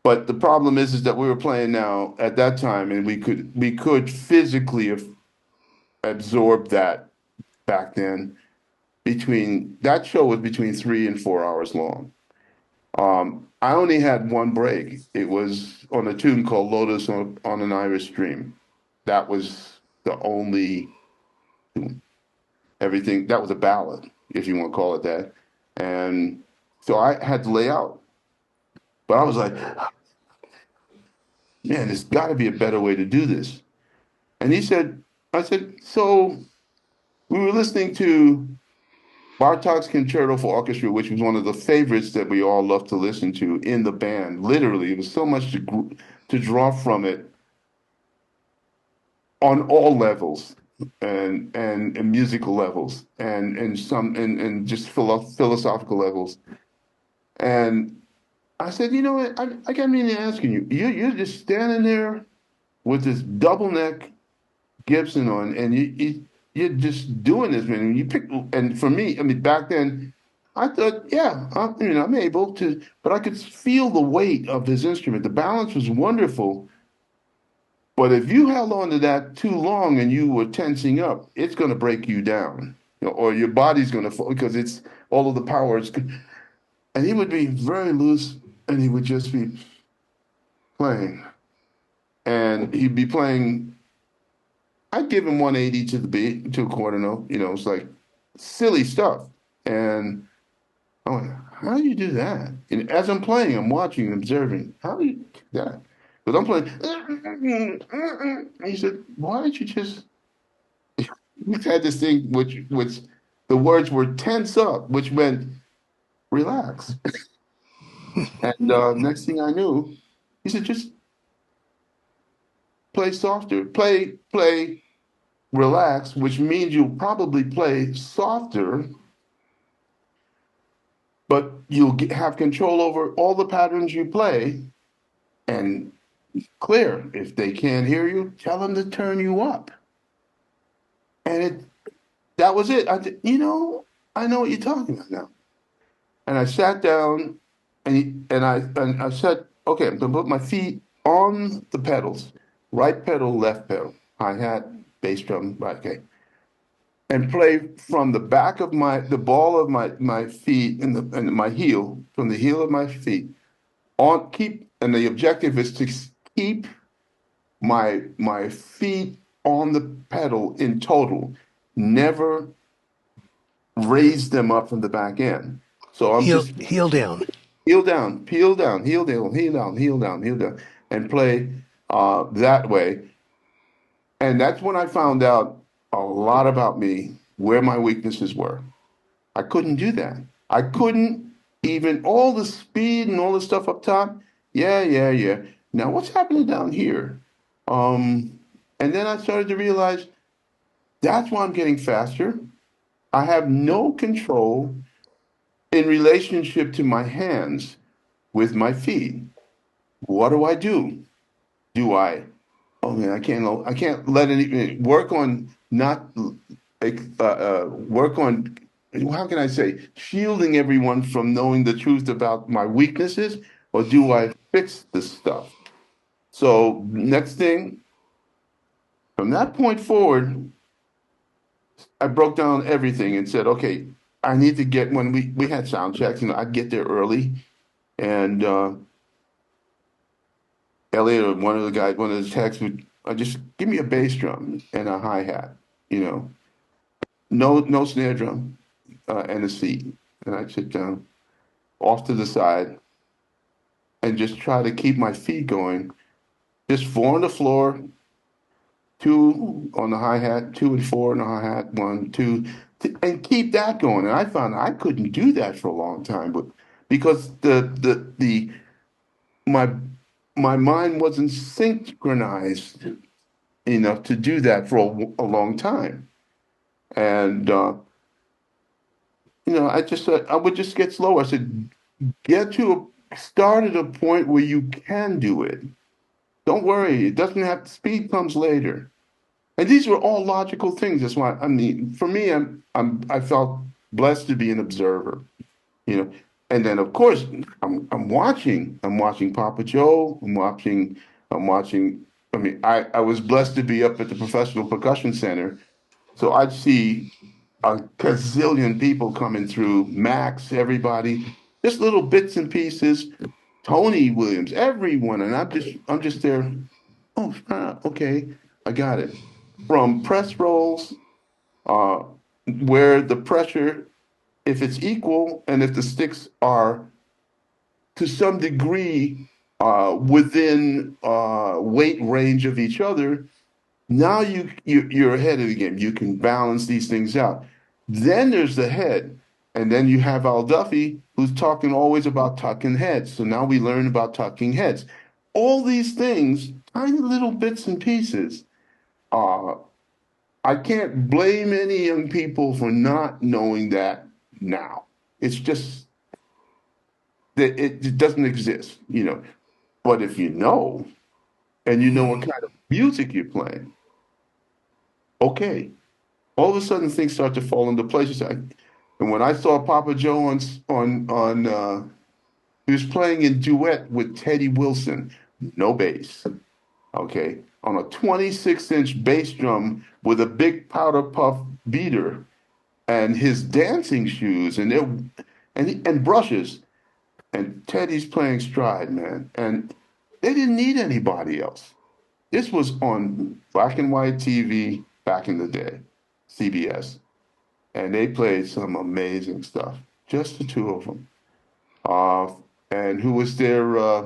But the problem is that we were playing now at that time, and we could physically absorb that back then. Between that show was between 3 and 4 hours long. I only had one break. It was on a tune called "Lotus on an Irish Stream." That was the only everything. That was a ballad, if you want to call it that. And so I had to lay out. But I was like, man, there's got to be a better way to do this. And I said, so we were listening to Bartok's Concerto for Orchestra, which was one of the favorites that we all loved to listen to in the band. Literally, it was so much to draw from it on all levels and musical levels and just philosophical levels. And I said, you know what? I got meaning asking you. You're just standing there with this double neck Gibson on, and you're just doing this, man. And you pick, and for me, I mean, back then, I thought, yeah, I'm able to, but I could feel the weight of his instrument. The balance was wonderful, but if you held on to that too long and you were tensing up, it's going to break you down, or your body's going to fall because it's all of the power. And he would be very loose, and he would just be playing, and he'd be playing. I'd give him 180 to the beat, to a quarter note. It's like silly stuff. And I went, how do you do that? And as I'm playing, I'm watching and observing. How do you do that? Because I'm playing. And he said, why don't you just. We had this thing which the words were tense up, which meant relax. And next thing I knew, he said, just play softer. Play, relax, which means you'll probably play softer, but you'll have control over all the patterns you play and clear. If they can't hear you, tell them to turn you up. And that was it. I know what you're talking about now. And I sat down and I said, okay, I'm gonna put my feet on the pedals, right pedal, left pedal, hi-hat, bass drum, right, okay. And play from the back of the ball of my feet and my heel, from the heel of my feet and the objective is to keep my feet on the pedal in total, never raise them up from the back end. So I'm just Heel down. heel down, peel down, heel down, heel down, heel down, heel down, and play that way. And that's when I found out a lot about me, where my weaknesses were. I couldn't do that. I couldn't even all the speed and all the stuff up top. Yeah, yeah, yeah. Now what's happening down here? And then I started to realize that's why I'm getting faster. I have no control in relationship to my hands with my feet. What do I do? Do I? Oh man, I can't let any work on not work on. How can I say shielding everyone from knowing the truth about my weaknesses, or do I fix this stuff? So next thing, from that point forward, I broke down everything and said, okay, I need to get when we had sound checks, I'd get there early and Elliot or one of the guys, one of the techs would just give me a bass drum and a hi-hat, you know, no snare drum and a seat. And I'd sit down off to the side and just try to keep my feet going. Just four on the floor, two on the hi-hat, two and four on the hi-hat, one, two, and keep that going. And I found I couldn't do that for a long time, but because the my my mind wasn't synchronized enough to do that for a long time. And I just I would just get slow. I said, start at a point where you can do it. Don't worry, it doesn't have speed comes later. And these were all logical things. That's why I mean, for me, I felt blessed to be an observer, you know. And then of course I'm watching Papa Joe. I'm watching. I mean, I was blessed to be up at the Professional Percussion Center, so I'd see a gazillion people coming through. Max, everybody, just little bits and pieces. Tony Williams, everyone, and I'm just there. Oh, okay, I got it. From press rolls, uh, where the pressure, if it's equal and if the sticks are to some degree within weight range of each other, now you're ahead of the game. You can balance these things out. Then there's the head, and then you have Al Duffy, who's talking always about tucking heads. So now we learn about tucking heads. All these things, tiny little bits and pieces. Uh, I can't blame any young people for not knowing that now. It's just that it doesn't exist, you know. But if you know, and you know what kind of music you're playing, okay, all of a sudden things start to fall into place. And when I saw Papa Joe he was playing in duet with Teddy Wilson, no bass, okay, on a 26-inch bass drum with a big powder puff beater and his dancing shoes and brushes. And Teddy's playing stride, man. And they didn't need anybody else. This was on black and white TV back in the day, CBS. And they played some amazing stuff. Just the two of them. Uh, and who was there?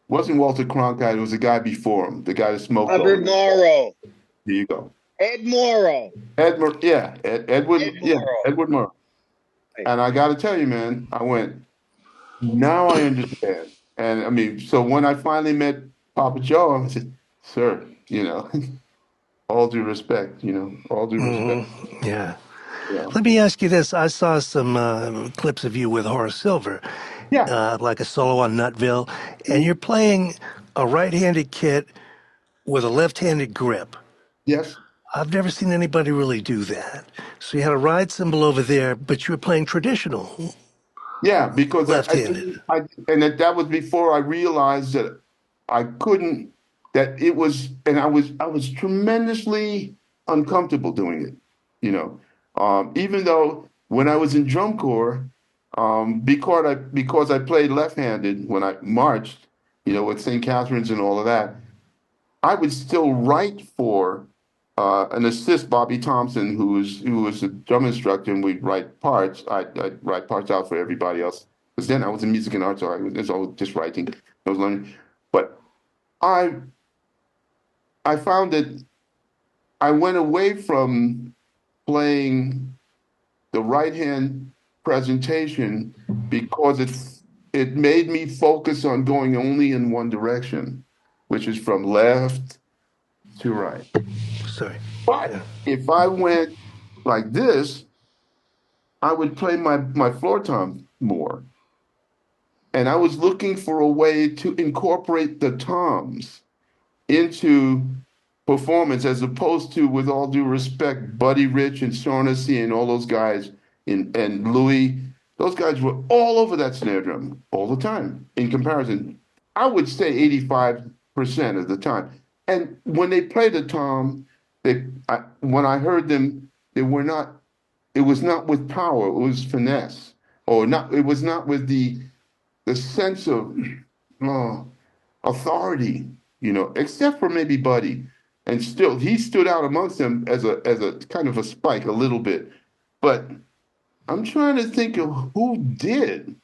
Wasn't Walter Cronkite? It was the guy before him, the guy that smoked all Robert the. Morrow, Here you go. Ed Morrow, Edward, Ed yeah, Morrow. Edward Murray. Right. And I got to tell you, man, I went. Now I understand. And I mean, so when I finally met Papa Joe, I said, "Sir, all due respect, all due respect." Yeah. Yeah, Let me ask you this. I saw some clips of you with Horace Silver, yeah, like a solo on Nutville, and you're playing a right-handed kit with a left-handed grip. yes. I've never seen anybody really do that. So you had a ride cymbal over there, but you were playing traditional, Yeah, because left-handed. and that was before I realized that I couldn't, that it was, and I was tremendously uncomfortable doing it, you know. Even though when I was in drum corps, because I played left-handed when I marched, with St. Catherine's and all of that, I would still write for an assist, Bobby Thompson, who was a drum instructor, and we'd write parts. I'd write parts out for everybody else. Because then I was in music and arts, so I was just writing. I was learning. But I I found that I went away from playing the right hand presentation because it made me focus on going only in one direction, which is from left to right. Sorry. But Yeah. if I went like this, I would play my floor tom more. And I was looking for a way to incorporate the toms into performance as opposed to, with all due respect, Buddy Rich and Shaughnessy and all those guys and Louis, those guys were all over that snare drum all the time in comparison. I would say 85% of the time. And when they play the tom, when I heard them, they were not, it was not with power, it was finesse. Or not, it was not with the sense of uh, authority, except for maybe Buddy. And still, he stood out amongst them as a kind of a spike a little bit. But I'm trying to think of who did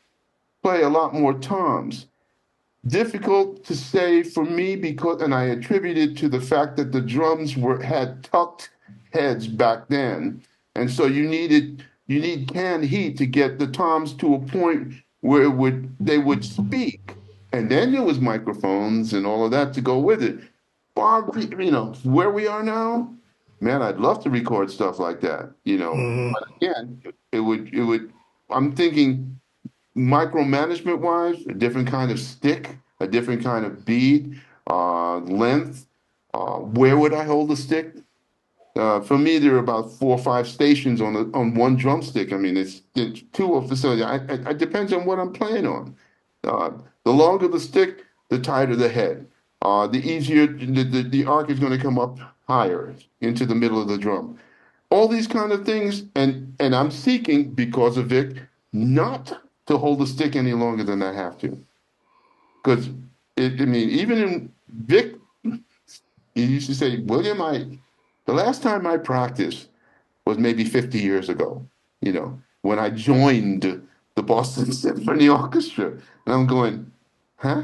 play a lot more toms. Difficult to say for me because, and I attribute it to the fact that the drums had tucked heads back then, and so you need canned heat to get the toms to a point where they would speak, and then there was microphones and all of that to go with it. Far, where we are now, man, I'd love to record stuff like that, Hmm. but again, it would. I'm thinking micromanagement wise, a different kind of stick, a different kind of bead, length. Where would I hold the stick? For me, there are about 4 or 5 stations on one drumstick. I mean, it's two of facility. It depends on what I'm playing on. Uh, the longer the stick, the tighter the head. The easier the arc is going to come up higher into the middle of the drum. All these kind of things, and I'm seeking because of Vic not to hold the stick any longer than I have to. Because I mean, even in Vic, he used to say, William, the last time I practiced was maybe 50 years ago, when I joined the Boston Symphony Orchestra. And I'm going, huh?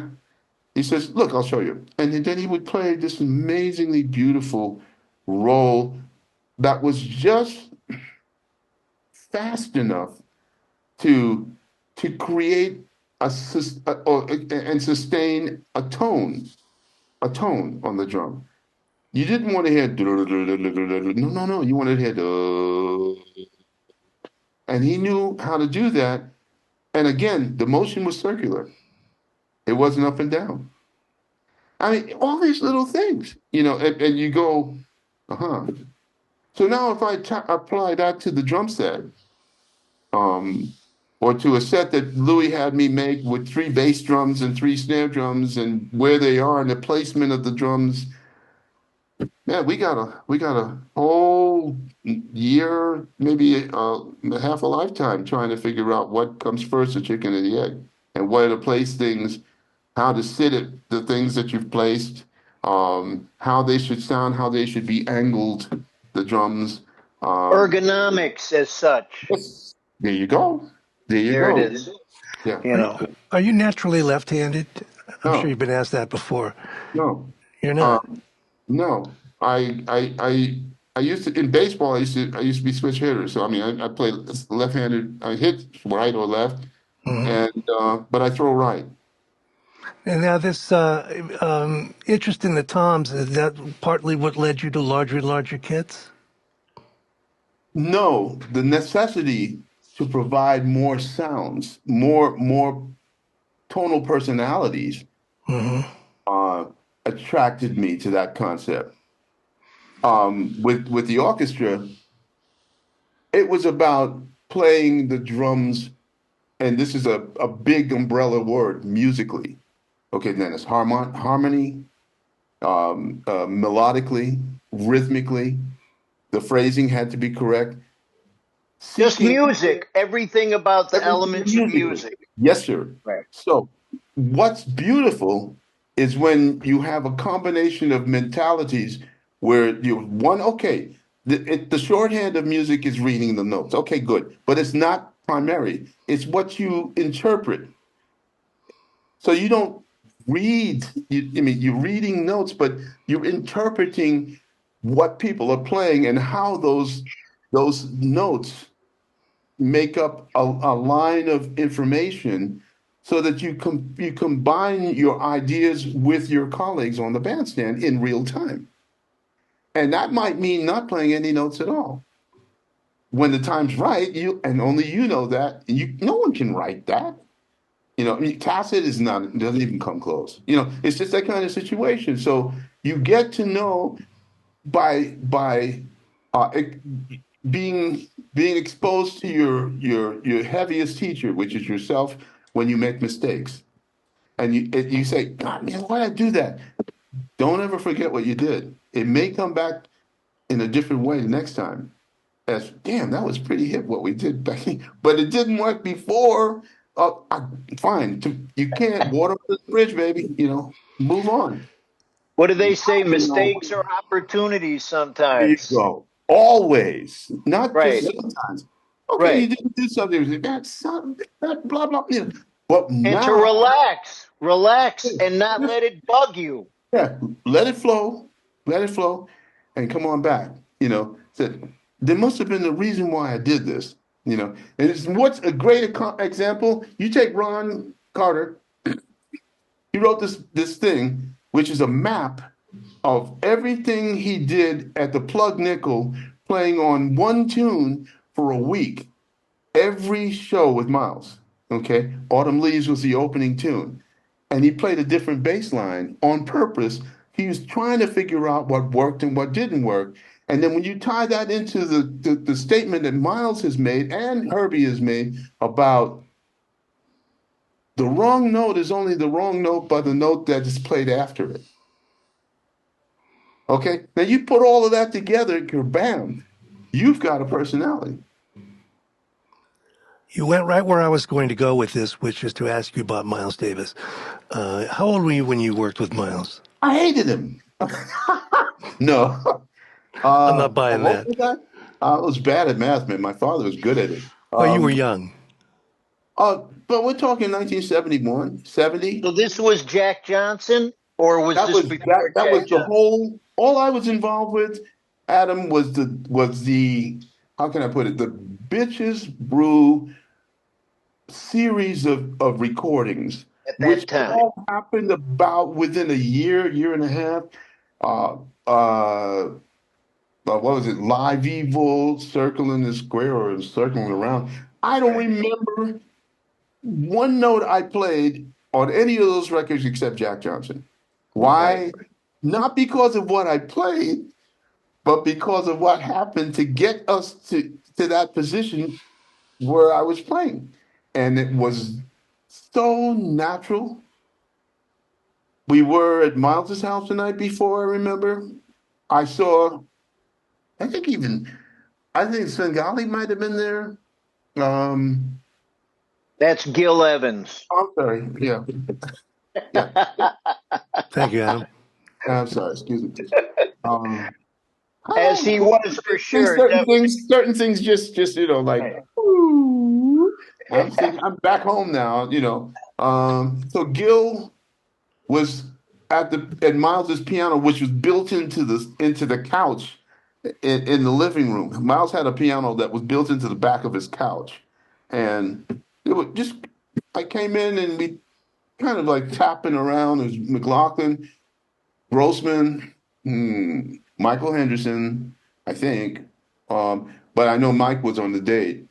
He says, look, I'll show you. And then he would play this amazingly beautiful role that was just fast enough to create and sustain a tone on the drum. You didn't want to hear no, no, no. You wanted to hear and he knew how to do that. And again, the motion was circular. It wasn't up and down. I mean, all these little things, and you go, uh-huh. So now if I apply that to the drum set, um, or to a set that Louis had me make with 3 bass drums and 3 snare drums and where they are and the placement of the drums. Man, we got a whole year, maybe half a lifetime trying to figure out what comes first, the chicken or the egg, and where to place things, how to sit at the things that you've placed, how they should sound, how they should be angled, the drums. Um, Ergonomics as such. yes, there you go. There you There it go. is. Yeah. You Are, know, are you naturally left-handed? I'm sure No, you've been asked that before. no, You're uh, not. no. I used to in baseball. I used to be switch hitter. So I mean, I play left-handed. I hit right or left, Hmm. and but I throw right. And now this interest in the toms, is that partly what led you to larger and larger kits? No, the necessity to provide more sounds, more tonal personalities, Hmm. uh, attracted me to that concept. With the orchestra, it was about playing the drums, and this is a big umbrella word musically. Okay, then it's harmony, melodically, rhythmically. The phrasing had to be correct. just Seeking music, everything about the everything elements of musically. music. Yes, sir. Right. So, what's beautiful is when you have a combination of mentalities where okay, the shorthand of music is reading the notes. Okay, good. But it's not primary, it's what you interpret. So, you don't I mean, you're reading notes, but you're interpreting what people are playing and how those notes make up a line of information so that you combine your ideas with your colleagues on the bandstand in real time. And that might mean not playing any notes at all. When the time's right, you and only you know that. No one can write that. I mean, tacit is not doesn't even come close. It's just that kind of situation. So you get to know by uh, being exposed to your heaviest teacher, which is yourself, when you make mistakes. and you say, God, man, why did I do that? Don't ever forget what you did. It may come back in a different way next time. As damn, that was pretty hip what we did back then, but it didn't work before. Fine, you can't water under the bridge, baby. Move on. What do they say? You know, Mistakes are opportunities there you sometimes. go. Always, not just Right, sometimes. Okay, you right. didn't do something. That's something. That blah blah. But And to now, relax and not let it bug you. yeah, let it flow, and come on back. Said there must have been a reason why I did this. And what's a great example? You take Ron Carter. He wrote this thing, which is a map of everything he did at the Plug Nickel, playing on one tune for a week. Every show with Miles. Okay, Autumn Leaves was the opening tune, and he played a different bass line on purpose. He was trying to figure out what worked and what didn't work. And then when you tie that into the statement that Miles has made and Herbie has made about the wrong note is only the wrong note by the note that is played after it. Okay, now you put all of that together, bam, you've got a personality. You went right where I was going to go with this, which is to ask you about Miles Davis. How old were you when you worked with Miles? I hated him. No. I'm not How buying old that. was I? I was bad at math, man. My father was good at it. Well, you were young. But we're talking 1971, 70. So this was Jack Johnson, or was That this was before that was Jack the Johnson? whole. All I was involved with, Adam, was the how can I put it? The Bitches Brew series of recordings, At which that time? all happened about within a year and a half. Uh, uh, what was it? Live Evil, Circling the Square, or Circling Around. I don't Right, remember one note I played on any of those records except Jack Johnson. right. Why? Not because of what I played, but because of what happened to get us to that position where I was playing. And it was so natural. We were at Miles's house the night before, I remember. I saw, I think even, I think Svengali might have been there. Um, That's Gil Evans. I'm sorry. Yeah. Yeah. Thank you, Adam. I'm sorry. Excuse me. Um, I As don't he know. was for sure. Certain things just like, Definitely. ooh. I'm thinking, I'm back home now, So Gil was at Miles's piano, which was built into the couch in the living room. Miles had a piano that was built into the back of his couch, and it was just I came in and we kind of like tapping around. It was McLaughlin, Grossman, Michael Henderson, I think, but I know Mike was on the date.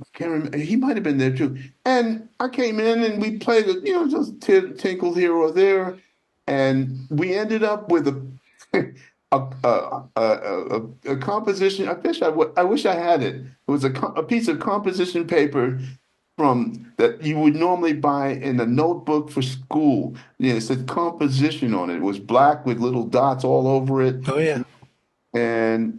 I can't remember. He might have been there too. And I came in and we played, just tinkle here or there, and we ended up with a composition. I wish I had it. It was a piece of composition paper from that you would normally buy in a notebook for school. It said composition on it. It was black with little dots all over it, Oh, yeah. and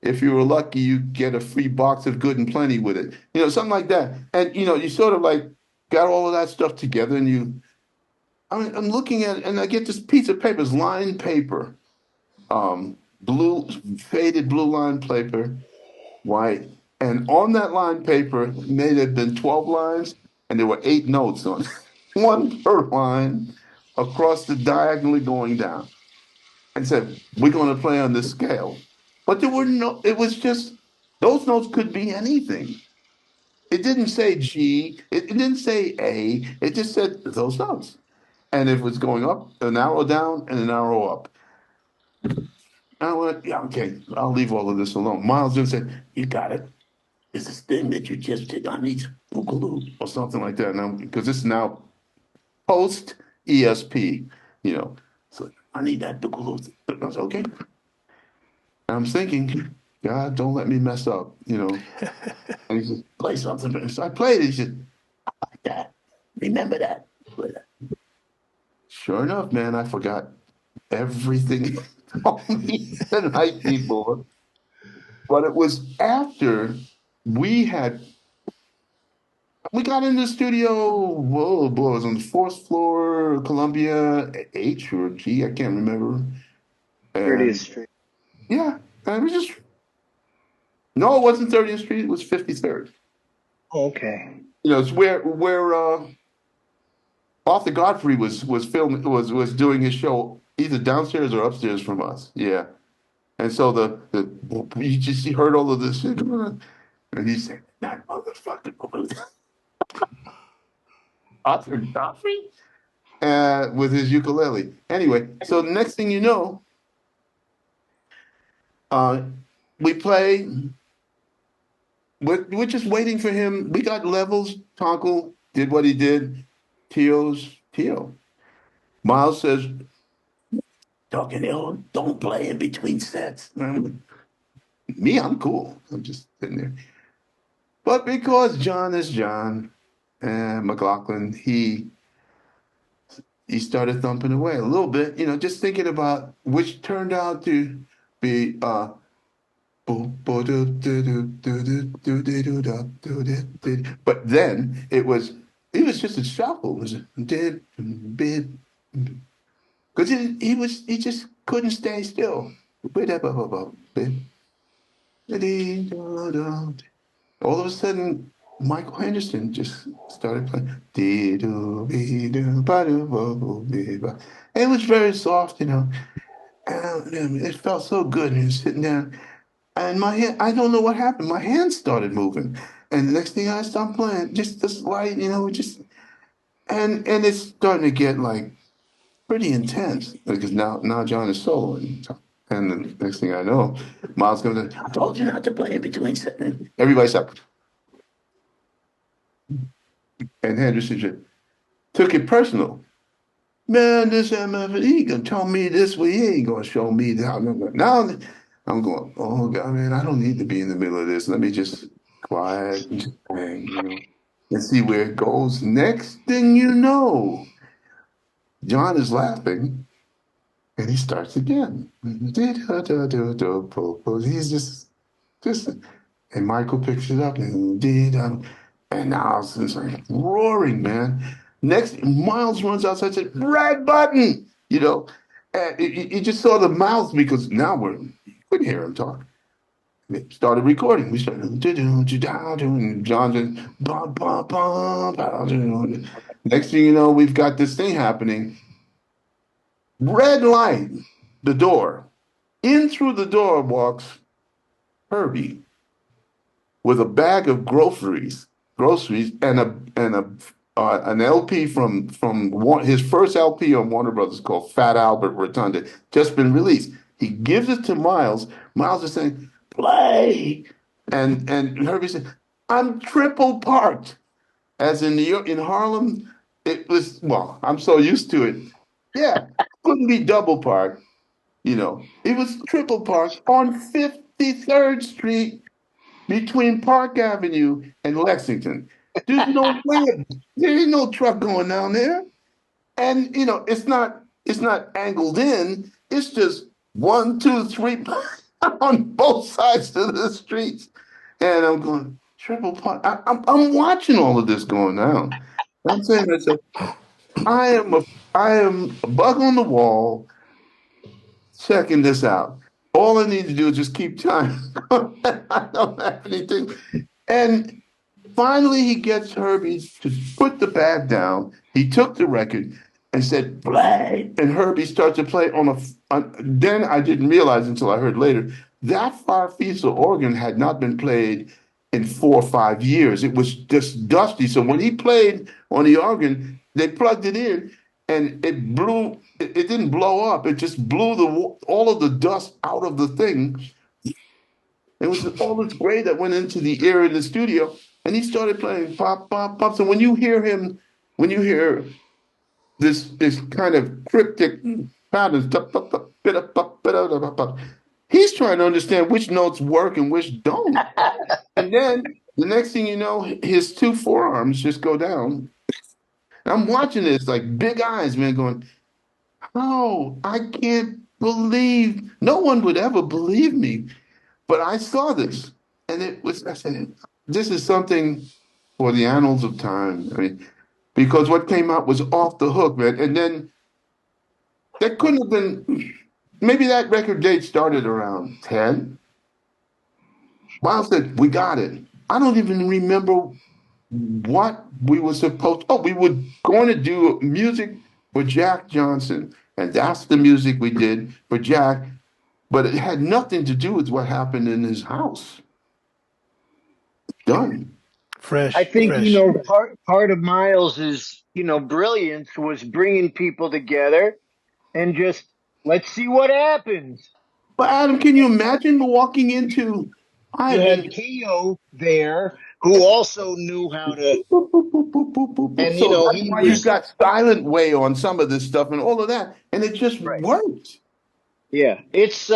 if you were lucky, you get a free box of Good and Plenty with it. Something like that. And you sort of like got all of that stuff together, and I mean, I'm looking at it, and I get this piece of paper, it's lined paper, blue, faded blue lined paper, white, and on that lined paper may have been 12 lines, and there were 8 notes on it, one per line, across the diagonally going down, and said, "We're going to play on this scale." But there were no. It was just those notes could be anything. It didn't say G. It didn't say A. It just said those notes. And if it was going up, an arrow down, and an arrow up. I went, yeah, okay, I'll leave all of this alone. Miles just said, "You got it. It's this thing that you just did. I need Boogaloo or something like that." Now, because this is now post ESP, you know. So I need that Boogaloo. I was okay. I'm thinking, God, don't let me mess up. And he says, "Play something." So I played it. He said, "I like that. Remember that." Sure enough, man, I forgot everything he told me the night before. But it was after we had we got in the studio. Whoa, boy, it was on the fourth floor, Columbia H or G, I can't remember. 30th And Street. yeah, and we just no, it wasn't 30th Street. It was 53rd. Okay. You know, it's where Arthur Godfrey was filming was doing his show either downstairs or upstairs from us. Yeah, and so the you just heard all of this shit going on, and he said that motherfucker Arthur Godfrey with his ukulele. Anyway, so the next thing you know, uh, we play. We're just waiting for him. We got levels. Tonkel did what he did. Tio's Tio. Miles says, talking ill, don't play in between sets. Me, I'm cool. I'm just sitting there. But because John is John and McLaughlin, he started thumping away a little bit, you know, just thinking about which turned out to be but then it was just a shuffle. It was did bid because he just couldn't stay still. All of a sudden, Michael Henderson just started playing. And it was very soft, you know. And it felt so good. And sitting down, and my hand, I don't know what happened. My hands started moving. And the next thing I stopped playing, just this light, you know, just and it's starting to get like pretty intense because now John is soloing. And the next thing I know, Miles comes in. I told you not to play in between. Everybody's up. And Henderson just took it personal. Man, this MF, he gonna tell me this way. He ain't gonna show me how. Now I'm going, oh God, man, I don't need to be in the middle of this. Let me just quiet and just hang, you know, and see where it goes. Next thing you know, John is laughing and he starts again. He's just, and Michael picks it up and now it's like roaring, man. Next, Miles runs outside and said, red button, you know. And you just saw the mouth because now you couldn't hear him talk. They started recording. We started and John's in, next thing you know, we've got this thing happening. Red light, the door. In through the door walks Herbie with a bag of groceries, and a an LP from his first LP on Warner Brothers called Fat Albert Rotunda, just been released. He gives it to Miles. Miles is saying, "Play," and Herbie said, "I'm triple parked." As in New York, in Harlem, it was well. I'm so used to it. Yeah, couldn't be double parked. You know, it was triple parked on 53rd Street between Park Avenue and Lexington. There's no way. There ain't no truck going down there. And you know, it's not angled in. It's just one, two, three on both sides of the streets. And I'm going, triple park. I'm watching all of this going down. I'm saying to myself, I am a bug on the wall checking this out. All I need to do is just keep time. I don't have anything. And finally, he gets Herbie to put the bag down. He took the record and said, play. And Herbie starts to play then I didn't realize until I heard later, that Farfisa organ had not been played in 4 or 5 years. It was just dusty. So when he played on the organ, they plugged it in and it blew, it didn't blow up. It just blew all of the dust out of the thing. It was all this gray that went into the air in the studio, and he started playing pop, pop, pop. So when you hear this kind of cryptic pattern, he's trying to understand which notes work and which don't. And then the next thing you know, his two forearms just go down. And I'm watching this like big eyes, man, going. how I can't believe no one would ever believe me, but I saw this, and it was. I said, "This is something for the annals of time." I mean, because what came out was off the hook, man. And then that couldn't have been. Maybe that record date started around 10. Miles said, "We got it." I don't even remember what we were supposed. Oh, we were going to do music for Jack Johnson, and that's the music we did for Jack. But it had nothing to do with what happened in his house. Done. I Fresh, think, fresh. part of Miles's, brilliance was bringing people together and just let's see what happens. But Adam, can you imagine walking into? I You mean, had Keo there who also knew how to, boop, boop, boop, boop, boop, boop, boop. and So that's he why you was got Silent Way on some of this stuff and all of that, and it just right. worked. Yeah, it's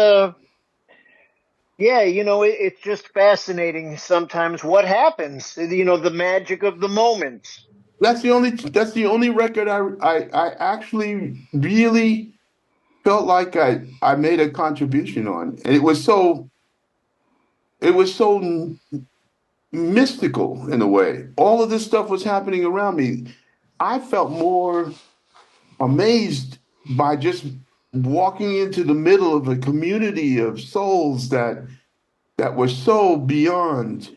yeah, it's just fascinating sometimes what happens. The magic of the moments. That's the only record I actually really felt like I made a contribution on, and it was so mystical in a way. All of this stuff was happening around me. I felt more amazed by just walking into the middle of a community of souls that were so beyond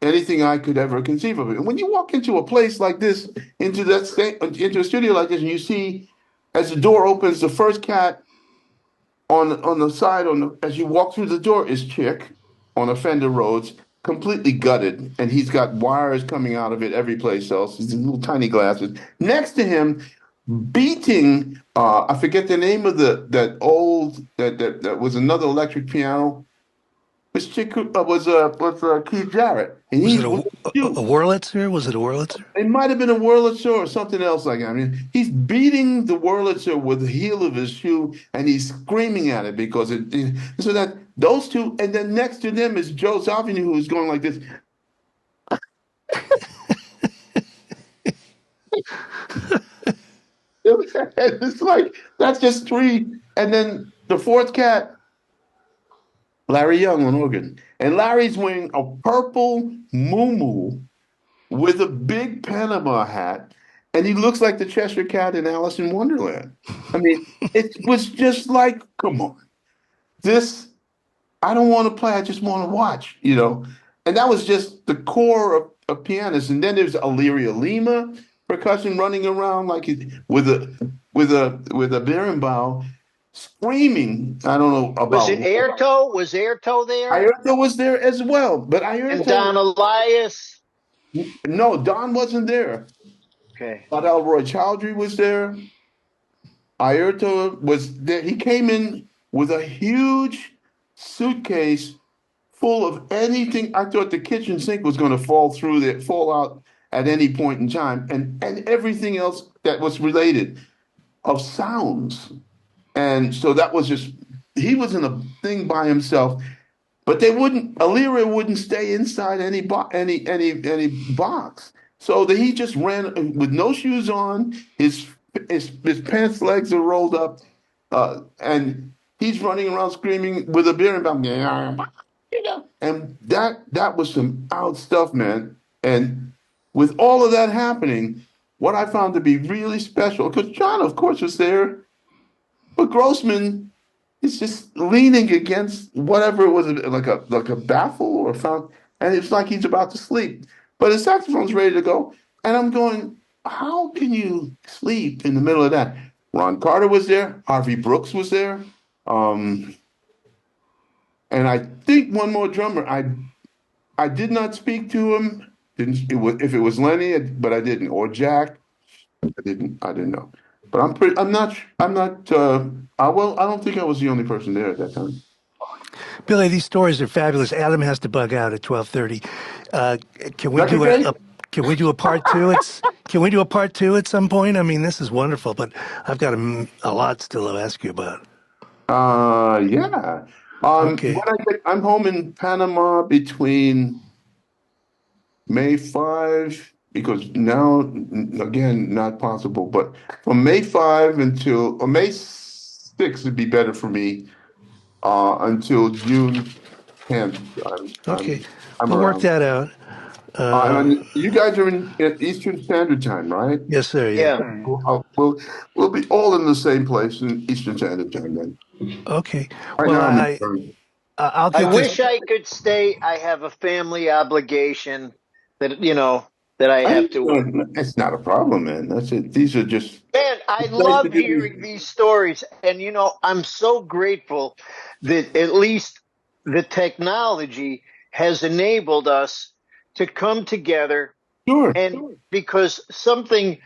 anything I could ever conceive of. And when you walk into a place like this, into a studio like this, and you see as the door opens, the first cat on the side as you walk through the door is Chick on a Fender Rhodes, completely gutted, and he's got wires coming out of it every place else. These little tiny glasses. Next to him, beating I forget the name of that was another electric piano. This chick was Keith Jarrett, and Was it he's with a you. Wurlitzer? Was it a Wurlitzer? It might have been a Wurlitzer or something else like that. I mean, he's beating the Wurlitzer with the heel of his shoe, and he's screaming at it because so that those two, and then next to them is Joe Zavini, who's going like this. It's like that's just three, and then the fourth cat, Larry Young on organ, and Larry's wearing a purple muumuu with a big Panama hat, and he looks like the Cheshire Cat in Alice in Wonderland. I mean, it was just like, come on, this, I don't want to play, I just want to watch. And that was just the core of pianists. And then there's Illyria Lima percussion running around like with a berimbau screaming. I don't know Was about it what. Airto? Was Airto there? Ayrton was there as well, but And Don Ayrton, Elias? no, Don wasn't there. Okay. But Elroy Chowdhury was there. Ayrton was there. He came in with a huge suitcase full of anything. I thought the kitchen sink was going to fall out at any point in time, and everything else that was related of sounds. And so that was just he was in a thing by himself. But they wouldn't. Illyria wouldn't stay inside any box. So he just ran with no shoes on. His pants legs are rolled up, and he's running around screaming with a beer and and that was some out stuff, man. And with all of that happening, what I found to be really special, because John, of course, was there, but Grossman is just leaning against whatever it was, like a baffle or found, and it's like he's about to sleep. But his saxophone's ready to go, and I'm going, how can you sleep in the middle of that? Ron Carter was there, Harvey Brooks was there, um, and I think one more drummer. I did not speak to him. Didn't if it was Lenny, but I didn't, or Jack. I didn't know. But I'm not. I don't think I was the only person there at that time. Billy, these stories are fabulous. Adam has to bug out at 12:30. Uh, can we Record do day? can we do a part two? Can we do a part two at some point? I mean, this is wonderful, but I've got a lot still to ask you about. Yeah. Okay. I'm home in Panama between May 5. because now, again, not possible. But from May 5 until or May 6 would be better for me until June 10th. Okay, I'm we'll work around. that out. And you guys are in at Eastern Standard Time, right? Yes, sir. Yeah. Yeah. We'll be all in the same place in Eastern Standard Time then. Okay. Right Well, now I'm in Jersey. I'll I get this. wish I could stay. I have a family obligation that, that I have to. It's not a problem, man. That's it. These are just Man, I it's nice to love do these. hearing these stories. And, I'm so grateful that at least the technology has enabled us to come together. Sure. And because something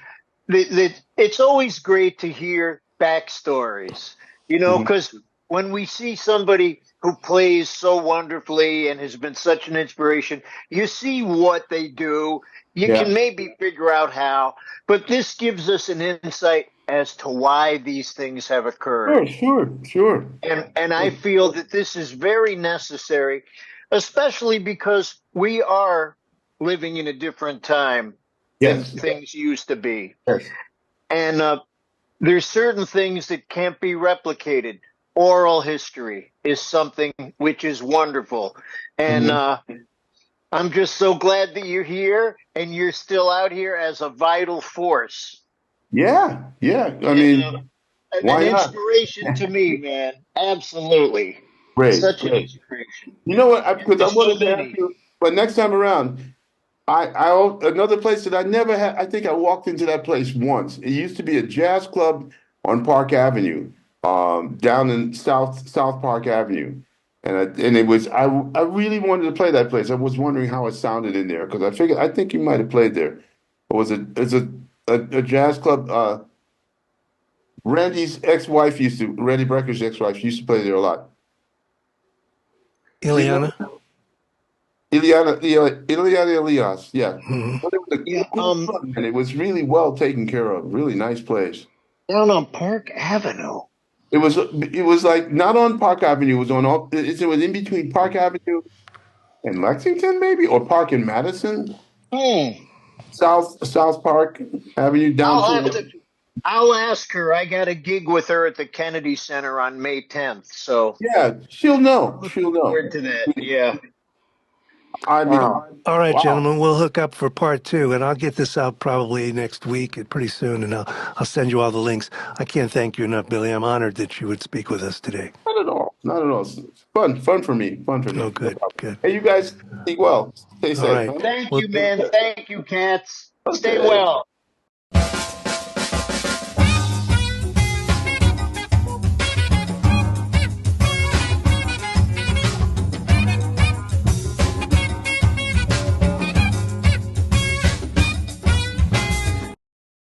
that it's always great to hear backstories, Mhm. because when we see somebody who plays so wonderfully and has been such an inspiration, you see what they do. You Yeah. can maybe figure out how, but this gives us an insight as to why these things have Sure, occurred. sure, sure. And I feel that this is very necessary, especially because we are living in a different time than Yes. things used to be. Yes. And there's certain things that can't be replicated. Oral history is something which is wonderful. And Mhm. I'm just so glad that you're here and you're still out here as a vital force. Yeah, yeah. I And mean, an why not? inspiration to me, man. Absolutely. Great, Such an great. inspiration. You know what? And Because I to so wanted to ask many. you, but next time around, another place that I never had. I think I walked into that place once. It used to be a jazz club on Park Avenue, down in South Park Avenue, and it was I really wanted to play that place. I was wondering how it sounded in there because I think you might have played there. It was a jazz club. Randy Brecker's ex-wife used to play there a lot. Do you know? Ileana. Ileana Elias, yeah. Mhm. But it was a Yeah, cool club, and it was really well taken care of. Really nice place. down on Park Avenue. It was like not on Park Avenue. It was on it was in between Park Avenue and Lexington, maybe, or Park and Madison, Hmm. South Park Avenue down I'll have to. to I'll ask her. I got a gig with her at the Kennedy Center on May 10th, so yeah. She'll I'm know. looking She'll know. forward to that. Yeah. I mean, Wow. All right, wow. gentlemen, we'll hook up for part two, and I'll get this out probably next week, pretty soon, and I'll send you all the links. I can't thank you enough, Billy. I'm honored that you would speak with us today. Not at all. Not at all. It's fun for me. Fun for Oh, me. No good, problem. good. Hey, you guys, be well. Stay All safe, right. huh? Thank Well, you, man. Thank you, Cats. Stay Okay. well.